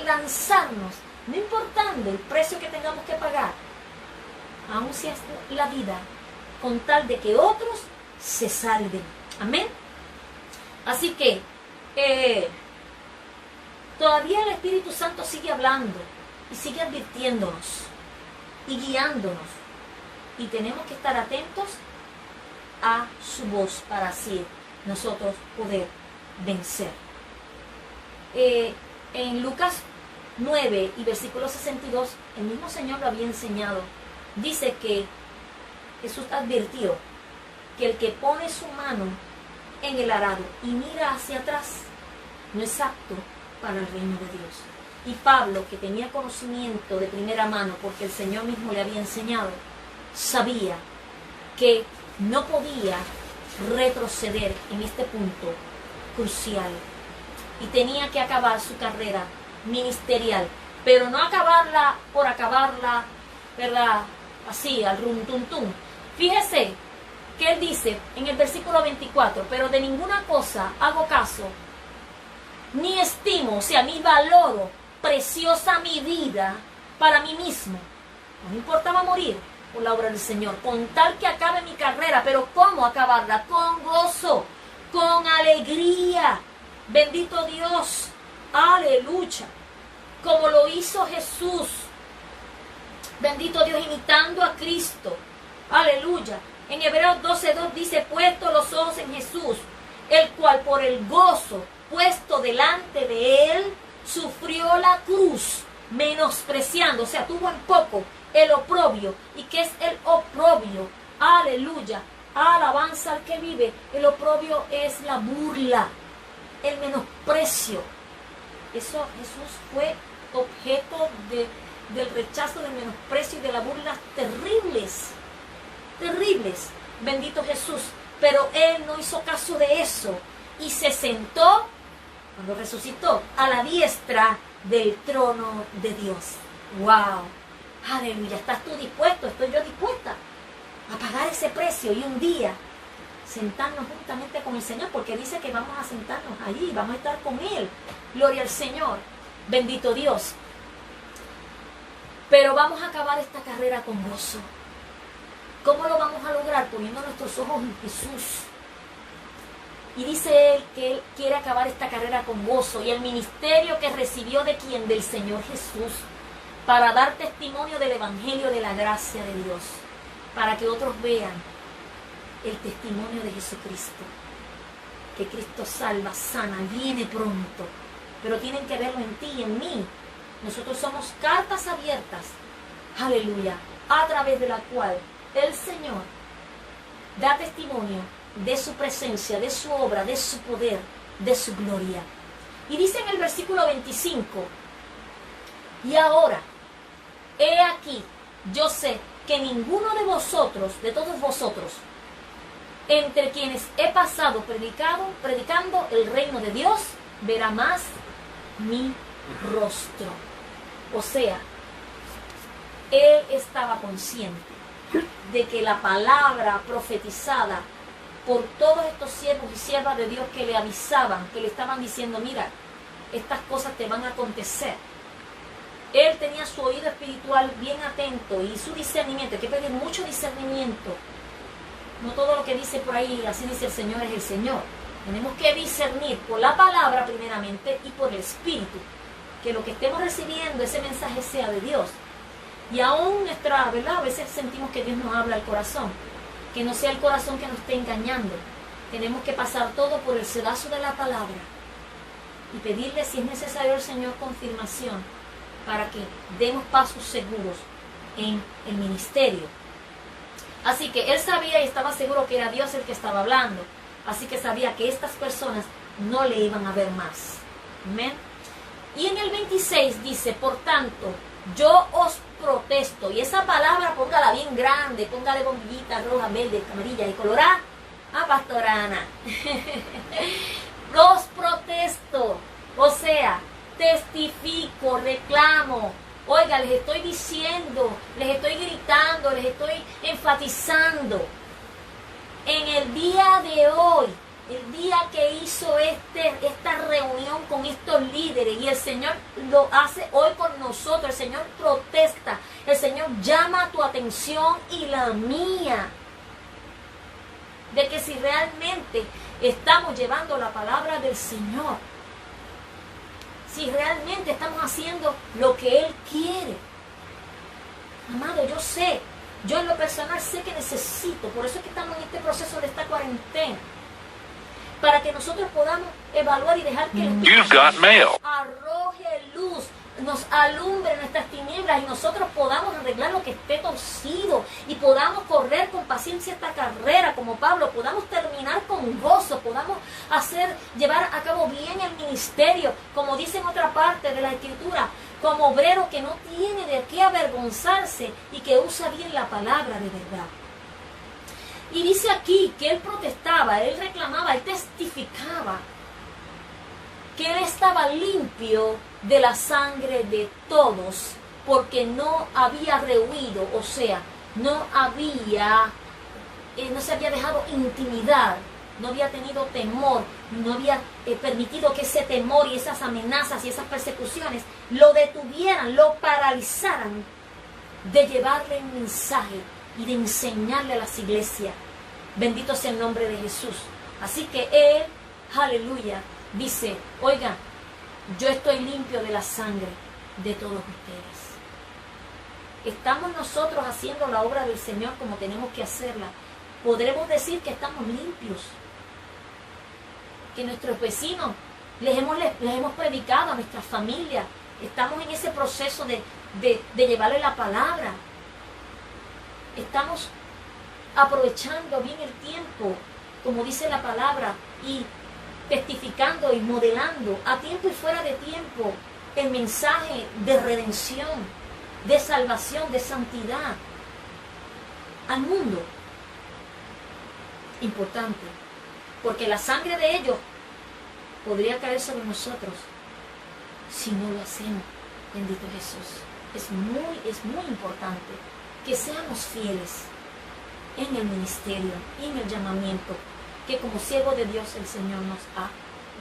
lanzarnos, no importando el precio que tengamos que pagar, aun si es la vida, con tal de que otros se salven. Amén. Así que todavía el Espíritu Santo sigue hablando y sigue advirtiéndonos y guiándonos, y tenemos que estar atentos a su voz para así nosotros poder vencer. En Lucas 9 y versículo 62, el mismo Señor lo había enseñado. Dice que Jesús advirtió que el que pone su mano en el arado y mira hacia atrás no es apto para el reino de Dios. Y Pablo, que tenía conocimiento de primera mano porque el Señor mismo le había enseñado, sabía que no podía retroceder en este punto crucial y tenía que acabar su carrera ministerial, pero no acabarla por acabarla, ¿verdad? Así, al rum tum tum. Fíjese que él dice en el versículo 24, pero de ninguna cosa hago caso, ni estimo, o sea, ni valoro preciosa mi vida para mí mismo. No me importaba morir por la obra del Señor, con tal que acabe mi carrera. Pero ¿cómo acabarla? Con gozo, con alegría. Bendito Dios, aleluya, como lo hizo Jesús. Bendito Dios, imitando a Cristo, aleluya. En Hebreos 12:2 dice, puesto los ojos en Jesús, el cual por el gozo puesto delante de él, sufrió la cruz, menospreciando, o sea, tuvo en poco el oprobio. ¿Y qué es el oprobio? Aleluya, alabanza al que vive. El oprobio es la burla, el menosprecio. Eso, Jesús fue objeto del rechazo, del menosprecio y de las burlas terribles, terribles. Bendito Jesús. Pero él no hizo caso de eso y se sentó, cuando resucitó, a la diestra del trono de Dios. ¡Wow! ¡Aleluya! ¿Estás tú dispuesto? ¿Estoy yo dispuesta a pagar ese precio y un día sentarnos juntamente con el Señor? Porque dice que vamos a sentarnos allí, vamos a estar con Él. Gloria al Señor. Bendito Dios. Pero vamos a acabar esta carrera con gozo. ¿Cómo lo vamos a lograr? Poniendo nuestros ojos en Jesús. Y dice él que él quiere acabar esta carrera con gozo. Y el ministerio que recibió de quién? Del Señor Jesús. Para dar testimonio del Evangelio de la gracia de Dios. Para que otros vean el testimonio de Jesucristo. Que Cristo salva, sana, viene pronto. Pero tienen que verlo en ti y en mí. Nosotros somos cartas abiertas. Aleluya. A través de la cual el Señor da testimonio de su presencia, de su obra, de su poder, de su gloria. Y dice en el versículo 25, y ahora, he aquí, yo sé que ninguno de vosotros, de todos vosotros, entre quienes he pasado predicando el reino de Dios, verá más mi rostro. O sea, él estaba consciente de que la palabra profetizada por todos estos siervos y siervas de Dios que le avisaban, que le estaban diciendo, mira, estas cosas te van a acontecer. él tenía su oído espiritual bien atento y su discernimiento. Hay que pedir mucho discernimiento. No todo lo que dice por ahí, así dice el Señor, es el Señor. Tenemos que discernir por la palabra primeramente y por el Espíritu. Que lo que estemos recibiendo, ese mensaje sea de Dios. Y aún nuestra, ¿verdad? A veces sentimos que Dios nos habla al corazón. Que no sea el corazón que nos esté engañando. Tenemos que pasar todo por el sedazo de la palabra. Y pedirle, si es necesario, al Señor confirmación para que demos pasos seguros en el ministerio. Así que él sabía y estaba seguro que era Dios el que estaba hablando. Así que sabía que estas personas no le iban a ver más. Amén. Y en el 26 dice, por tanto, yo os protesto. Y esa palabra póngala bien grande, póngale bombillita roja, verde, amarilla y colorada. Ah, pastora Ana. Los protesto. O sea, testifico, reclamo. Oiga, les estoy diciendo, les estoy gritando, les estoy enfatizando. En el día de hoy, el día que hizo esta reunión con estos líderes, y el Señor lo hace hoy con nosotros, el Señor protesta, el Señor llama tu atención y la mía, de que si realmente estamos llevando la palabra del Señor, si realmente estamos haciendo lo que Él quiere. Amado, yo sé, yo en lo personal sé que necesito, por eso es que estamos en este proceso de esta cuarentena, para que nosotros podamos evaluar y dejar que el Espíritu arroje luz, nos alumbre nuestras tinieblas y nosotros podamos arreglar lo que esté torcido y podamos correr con paciencia esta carrera como Pablo, podamos terminar con gozo, podamos llevar a cabo bien el ministerio, como dice en otra parte de la Escritura, como obrero que no tiene de qué avergonzarse y que usa bien la palabra de verdad. Y dice aquí que él protestaba, él reclamaba, él testificaba que él estaba limpio de la sangre de todos, porque no había rehuido, o sea, no se había dejado intimidar, no había tenido temor, no había permitido que ese temor y esas amenazas y esas persecuciones lo detuvieran, lo paralizaran de llevarle el mensaje y de enseñarle a las iglesias. Bendito sea el nombre de Jesús. Así que él, aleluya, dice, oiga, yo estoy limpio de la sangre de todos ustedes. ¿Estamos nosotros haciendo la obra del Señor como tenemos que hacerla? Podremos decir que estamos limpios, que nuestros vecinos les hemos predicado, a nuestras familias, estamos en ese proceso de llevarle la palabra. Estamos aprovechando bien el tiempo, como dice la palabra, y testificando y modelando a tiempo y fuera de tiempo el mensaje de redención, de salvación, de santidad al mundo. Importante, porque la sangre de ellos podría caer sobre nosotros si no lo hacemos. Bendito Jesús. Es muy importante que seamos fieles en el ministerio, en el llamamiento que como siervo de Dios el Señor nos ha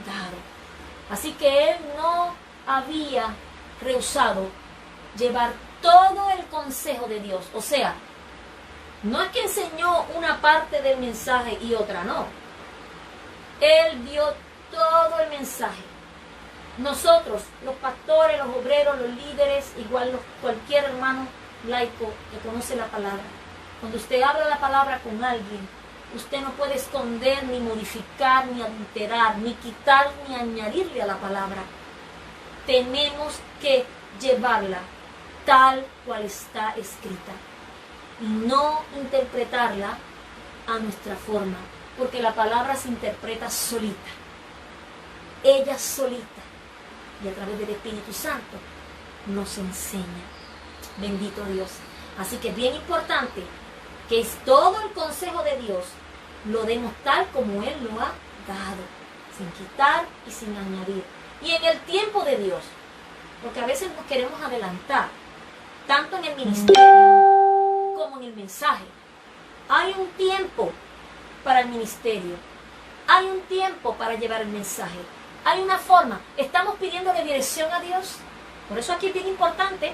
dado. Así que él no había rehusado llevar todo el consejo de Dios. O sea, no es que enseñó una parte del mensaje y otra no. Él dio todo el mensaje. Nosotros, los pastores, los obreros, los líderes, igual cualquier hermano laico que conoce la palabra, cuando usted habla la palabra con alguien, usted no puede esconder, ni modificar, ni alterar, ni quitar, ni añadirle a la palabra. Tenemos que llevarla tal cual está escrita y no interpretarla a nuestra forma, porque la palabra se interpreta solita, ella solita, y a través del Espíritu Santo nos enseña. Bendito Dios. Así que es bien importante que es todo el consejo de Dios lo demos tal como Él lo ha dado, sin quitar y sin añadir. Y en el tiempo de Dios, porque a veces nos queremos adelantar, tanto en el ministerio como en el mensaje. Hay un tiempo para el ministerio, hay un tiempo para llevar el mensaje, hay una forma. ¿Estamos pidiéndole dirección a Dios? Por eso aquí es bien importante,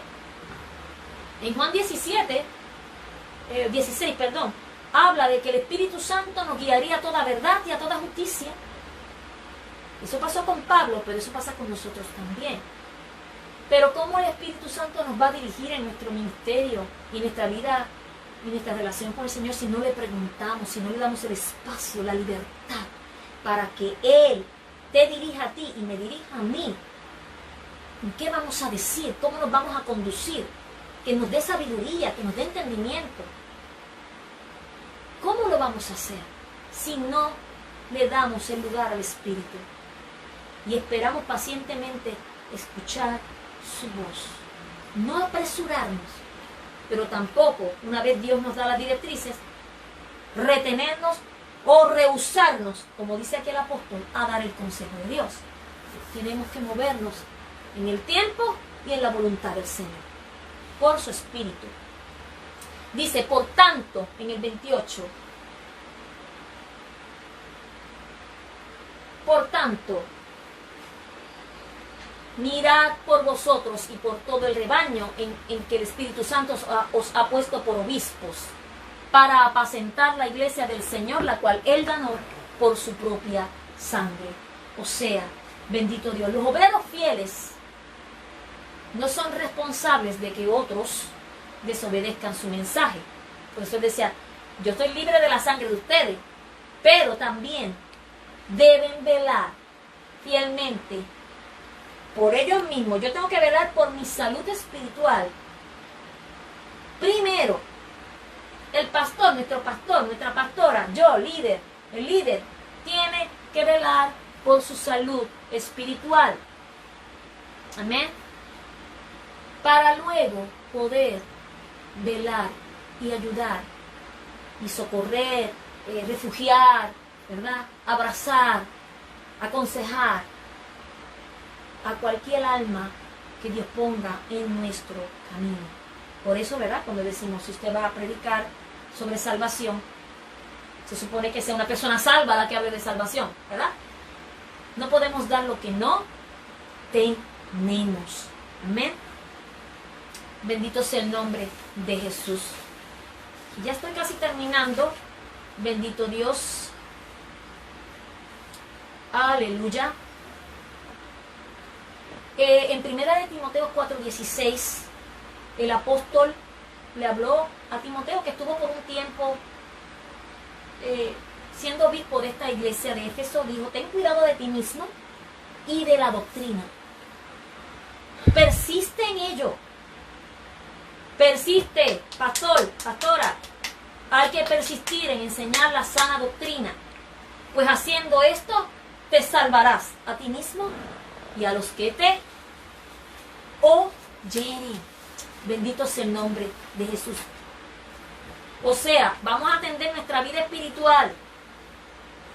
en Juan 16, habla de que el Espíritu Santo nos guiaría a toda verdad y a toda justicia. Eso pasó con Pablo, pero eso pasa con nosotros también. Pero ¿cómo el Espíritu Santo nos va a dirigir en nuestro ministerio y en nuestra vida y nuestra relación con el Señor si no le preguntamos, si no le damos el espacio, la libertad para que Él te dirija a ti y me dirija a mí? ¿Qué vamos a decir? ¿Cómo nos vamos a conducir? Que nos dé sabiduría, que nos dé entendimiento. ¿Cómo lo vamos a hacer si no le damos el lugar al Espíritu y esperamos pacientemente escuchar su voz? No apresurarnos, pero tampoco, una vez Dios nos da las directrices, retenernos o rehusarnos, como dice aquí el apóstol, a dar el consejo de Dios. Tenemos que movernos en el tiempo y en la voluntad del Señor, por su Espíritu. Dice, por tanto, en el 28, por tanto, mirad por vosotros y por todo el rebaño en que el Espíritu Santo os ha puesto por obispos, para apacentar la iglesia del Señor, la cual Él ganó por su propia sangre. O sea, bendito Dios, los obreros fieles no son responsables de que otros desobedezcan su mensaje. Por eso Él decía, yo estoy libre de la sangre de ustedes, pero también deben velar fielmente por ellos mismos. Yo tengo que velar por mi salud espiritual. Primero, el pastor, nuestra pastora, yo, líder, el líder, tiene que velar por su salud espiritual. Amén. Para luego poder velar y ayudar y socorrer, refugiar, ¿verdad? Abrazar, aconsejar a cualquier alma que Dios ponga en nuestro camino. Por eso, ¿verdad? Cuando decimos, si usted va a predicar sobre salvación, se supone que sea una persona salva la que hable de salvación, ¿verdad? No podemos dar lo que no tenemos. Amén. Bendito sea el nombre de Jesús. Ya estoy casi terminando. Bendito Dios. Aleluya. En 1 Timoteo 4:16, el apóstol le habló a Timoteo, que estuvo por un tiempo siendo obispo de esta iglesia de Éfeso. Dijo, ten cuidado de ti mismo y de la doctrina. Persiste en ello. Persiste, pastor, pastora. Hay que persistir en enseñar la sana doctrina, pues haciendo esto te salvarás a ti mismo y a los que te oyeren. Bendito sea el nombre de Jesús. O sea, vamos a atender nuestra vida espiritual,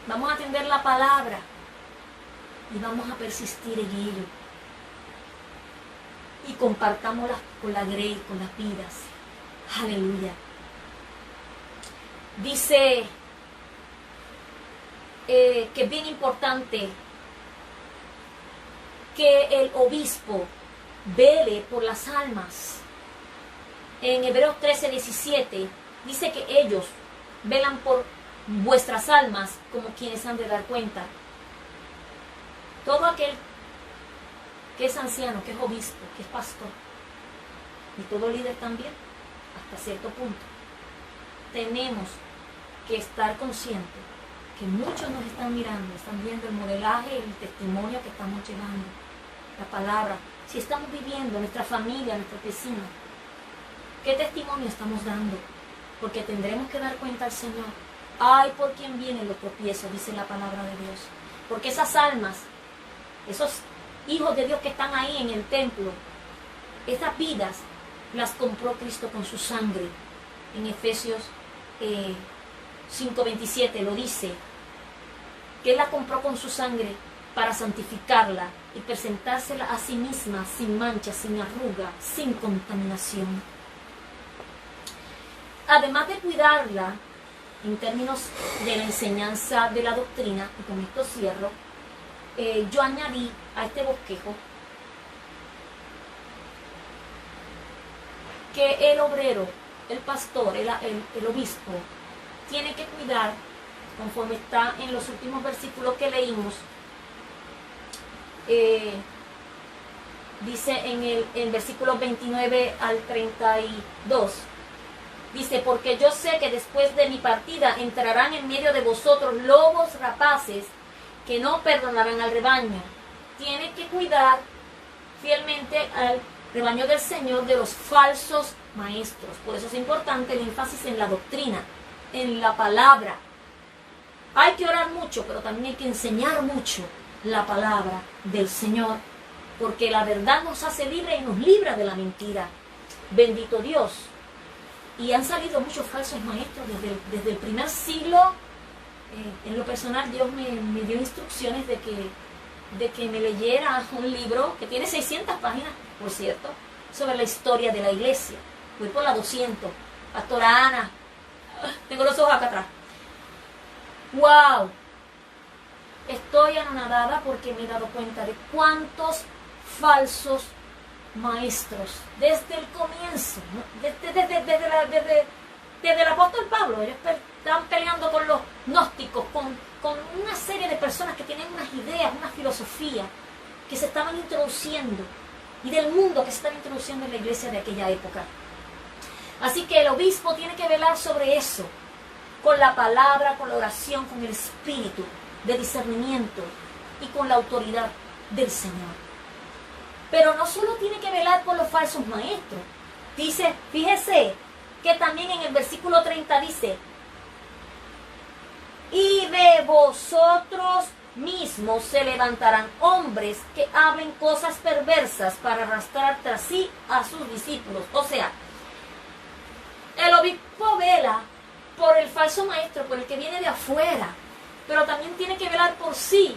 vamos a atender la palabra y vamos a persistir en ello. Y compartámoslas con la grey, con las vidas. Aleluya. Dice que es bien importante que el obispo vele por las almas. En Hebreos 13:17 dice que ellos velan por vuestras almas como quienes han de dar cuenta. Todo aquel que es anciano, que es obispo, que es pastor, y todo líder también, hasta cierto punto, tenemos que estar conscientes que muchos nos están mirando, están viendo el modelaje, el testimonio que estamos llevando, la palabra, si estamos viviendo, nuestra familia, nuestros vecinos, qué testimonio estamos dando, porque tendremos que dar cuenta al Señor. Ay, por quien vienen los tropiezos, dice la palabra de Dios, porque esas almas, esos hijos de Dios que están ahí en el templo, esas vidas las compró Cristo con su sangre. En Efesios 5:27 lo dice, que Él la compró con su sangre para santificarla y presentársela a sí misma sin mancha, sin arruga, sin contaminación. Además de cuidarla en términos de la enseñanza de la doctrina, y con esto cierro, yo añadí a este bosquejo que el obrero, el pastor, el obispo, tiene que cuidar, conforme está en los últimos versículos que leímos, dice en el versículo 29 al 32, dice, porque yo sé que después de mi partida entrarán en medio de vosotros lobos rapaces que no perdonarán al rebaño. Tiene que cuidar fielmente al rebaño del Señor de los falsos maestros. Por eso es importante el énfasis en la doctrina, en la palabra. Hay que orar mucho, pero también hay que enseñar mucho la palabra del Señor, porque la verdad nos hace libres y nos libra de la mentira. Bendito Dios. Y han salido muchos falsos maestros desde el primer siglo. En lo personal, Dios me dio instrucciones de que me leyera un libro que tiene 600 páginas, por cierto, sobre la historia de la iglesia. Voy por la 200. Pastora Ana, tengo los ojos acá atrás. ¡Wow! Estoy anonadada porque me he dado cuenta de cuántos falsos maestros desde el comienzo, ¿no? desde el apóstol Pablo. Ellos estaban peleando con los gnósticos, con una serie de personas que tienen unas ideas, una filosofía que se estaban introduciendo, y del mundo que se estaba introduciendo en la iglesia de aquella época. Así que el obispo tiene que velar sobre eso, con la palabra, con la oración, con el espíritu de discernimiento y con la autoridad del Señor. Pero no solo tiene que velar por los falsos maestros. Dice, fíjese que también en el versículo 30 dice, y de vosotros mismos se levantarán hombres que hablen cosas perversas para arrastrar tras sí a sus discípulos. O sea, el obispo vela por el falso maestro, por el que viene de afuera, pero también tiene que velar por sí,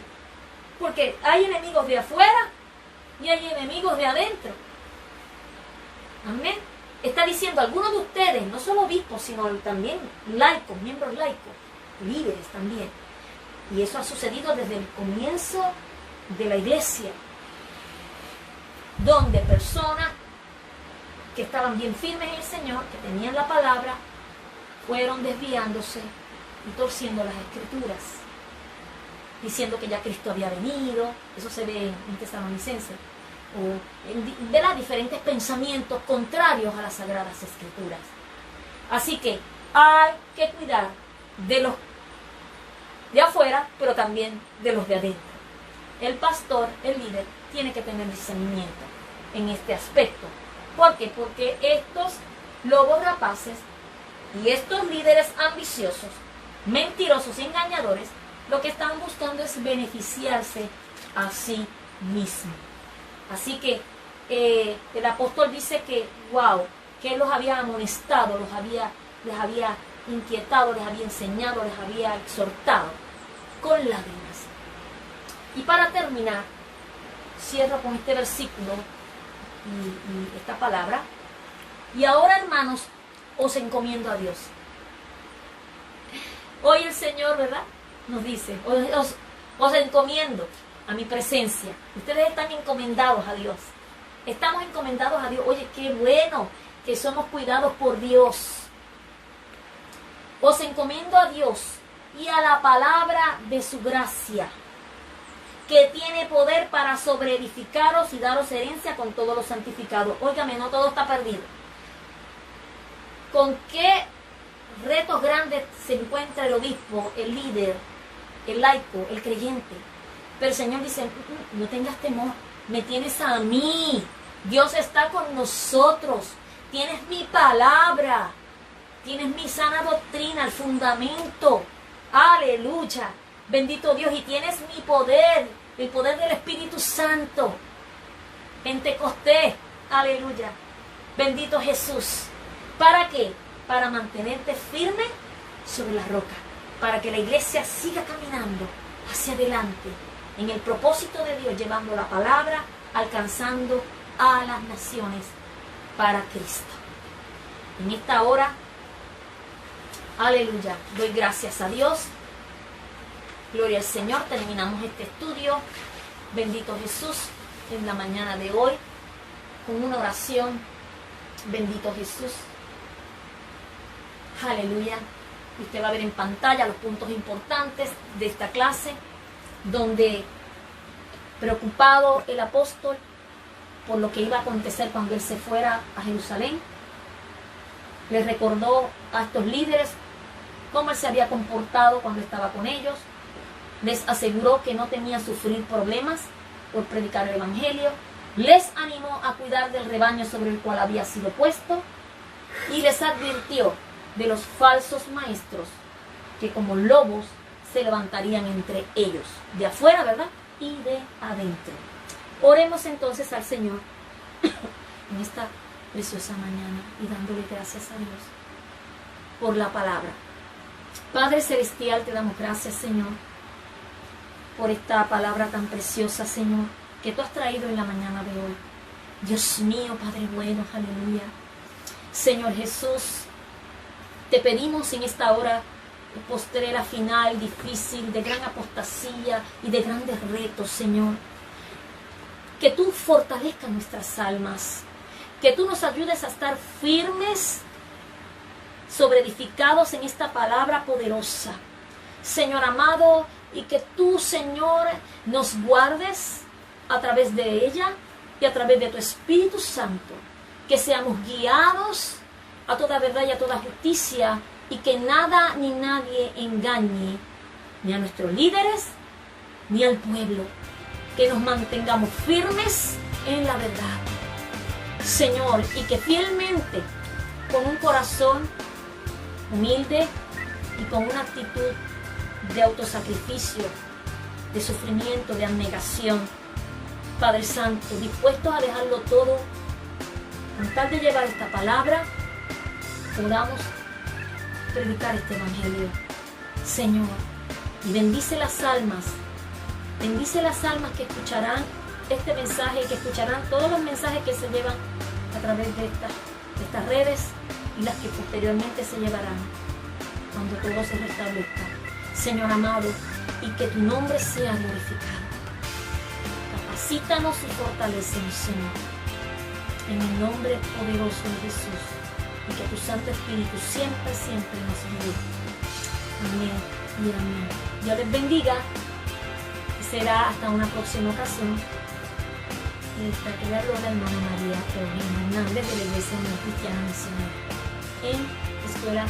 porque hay enemigos de afuera y hay enemigos de adentro. Amén. Está diciendo, algunos de ustedes, no solo obispos, sino también laicos, miembros laicos, líderes también. Y eso ha sucedido desde el comienzo de la iglesia, donde personas que estaban bien firmes en el Señor, que tenían la palabra, fueron desviándose y torciendo las escrituras, diciendo que ya Cristo había venido. Eso se ve en Tesalonicenses, o en diferentes pensamientos contrarios a las sagradas escrituras. Así que hay que cuidar de los de afuera, pero también de los de adentro. El pastor, el líder, tiene que tener discernimiento en este aspecto. ¿Por qué? Porque estos lobos rapaces y estos líderes ambiciosos, mentirosos y engañadores, lo que están buscando es beneficiarse a sí mismo. Así que el apóstol dice que, wow, que él los había amonestado, les había inquietado, les había enseñado, les había exhortado con lágrimas. Y para terminar, cierro con este versículo y esta palabra. Y ahora, hermanos, os encomiendo a Dios. Hoy el Señor, ¿verdad?, nos dice, os encomiendo a mi presencia. Ustedes están encomendados a Dios. Estamos encomendados a Dios. Oye, qué bueno que somos cuidados por Dios. Os encomiendo a Dios y a la palabra de su gracia, que tiene poder para sobreedificaros y daros herencia con todos los santificados. Óigame, no todo está perdido. ¿Con qué retos grandes se encuentra el obispo, el líder, el laico, el creyente? Pero el Señor dice, no tengas temor, me tienes a mí. Dios está con nosotros. Tienes mi palabra. Tienes mi sana doctrina, el fundamento. Aleluya. Bendito Dios. Y tienes mi poder, el poder del Espíritu Santo. Pentecostés. Aleluya. Bendito Jesús. ¿Para qué? Para mantenerte firme sobre la roca. Para que la iglesia siga caminando hacia adelante en el propósito de Dios, llevando la palabra, alcanzando a las naciones para Cristo. En esta hora, aleluya, doy gracias a Dios. Gloria al Señor. Terminamos este estudio. Bendito Jesús, en la mañana de hoy, con una oración Bendito Jesús. Aleluya. Usted va a ver en pantalla los puntos importantes de esta clase, donde preocupado el apóstol por lo que iba a acontecer cuando él se fuera a Jerusalén, le recordó a estos líderes cómo él se había comportado cuando estaba con ellos, les aseguró que no temía sufrir problemas por predicar el evangelio, les animó a cuidar del rebaño sobre el cual había sido puesto y les advirtió de los falsos maestros que como lobos se levantarían entre ellos, de afuera, ¿verdad? Y de adentro. Oremos entonces al Señor en esta preciosa mañana y dándole gracias a Dios por la palabra. Padre Celestial, te damos gracias, Señor, por esta palabra tan preciosa, Señor, que tú has traído en la mañana de hoy. Dios mío, Padre bueno, aleluya. Señor Jesús, te pedimos en esta hora postrera, final, difícil, de gran apostasía y de grandes retos, Señor, que tú fortalezcas nuestras almas, que tú nos ayudes a estar firmes, sobreedificados en esta palabra poderosa, Señor amado, y que tú, Señor, nos guardes a través de ella y a través de tu Espíritu Santo, que seamos guiados a toda verdad y a toda justicia, y que nada ni nadie engañe ni a nuestros líderes ni al pueblo, que nos mantengamos firmes en la verdad, Señor, y que fielmente, con un corazón humilde y con una actitud de autosacrificio, de sufrimiento, de abnegación, Padre Santo, dispuestos a dejarlo todo con tal de llevar esta palabra, podamos predicar este evangelio, Señor, y bendice las almas que escucharán este mensaje y que escucharán todos los mensajes que se llevan a través de estas redes y las que posteriormente se llevarán cuando todo se restablezca, Señor amado, y que tu nombre sea glorificado. Capacítanos y fortalécenos, Señor, en el nombre poderoso de Jesús, y que tu Santo Espíritu siempre, siempre nos ayude. Amén y amén. Dios les bendiga y será hasta una próxima ocasión. Esta que la gloria del hermana María Eugenia Hernández de la Iglesia Cristiana Misionera en Escuela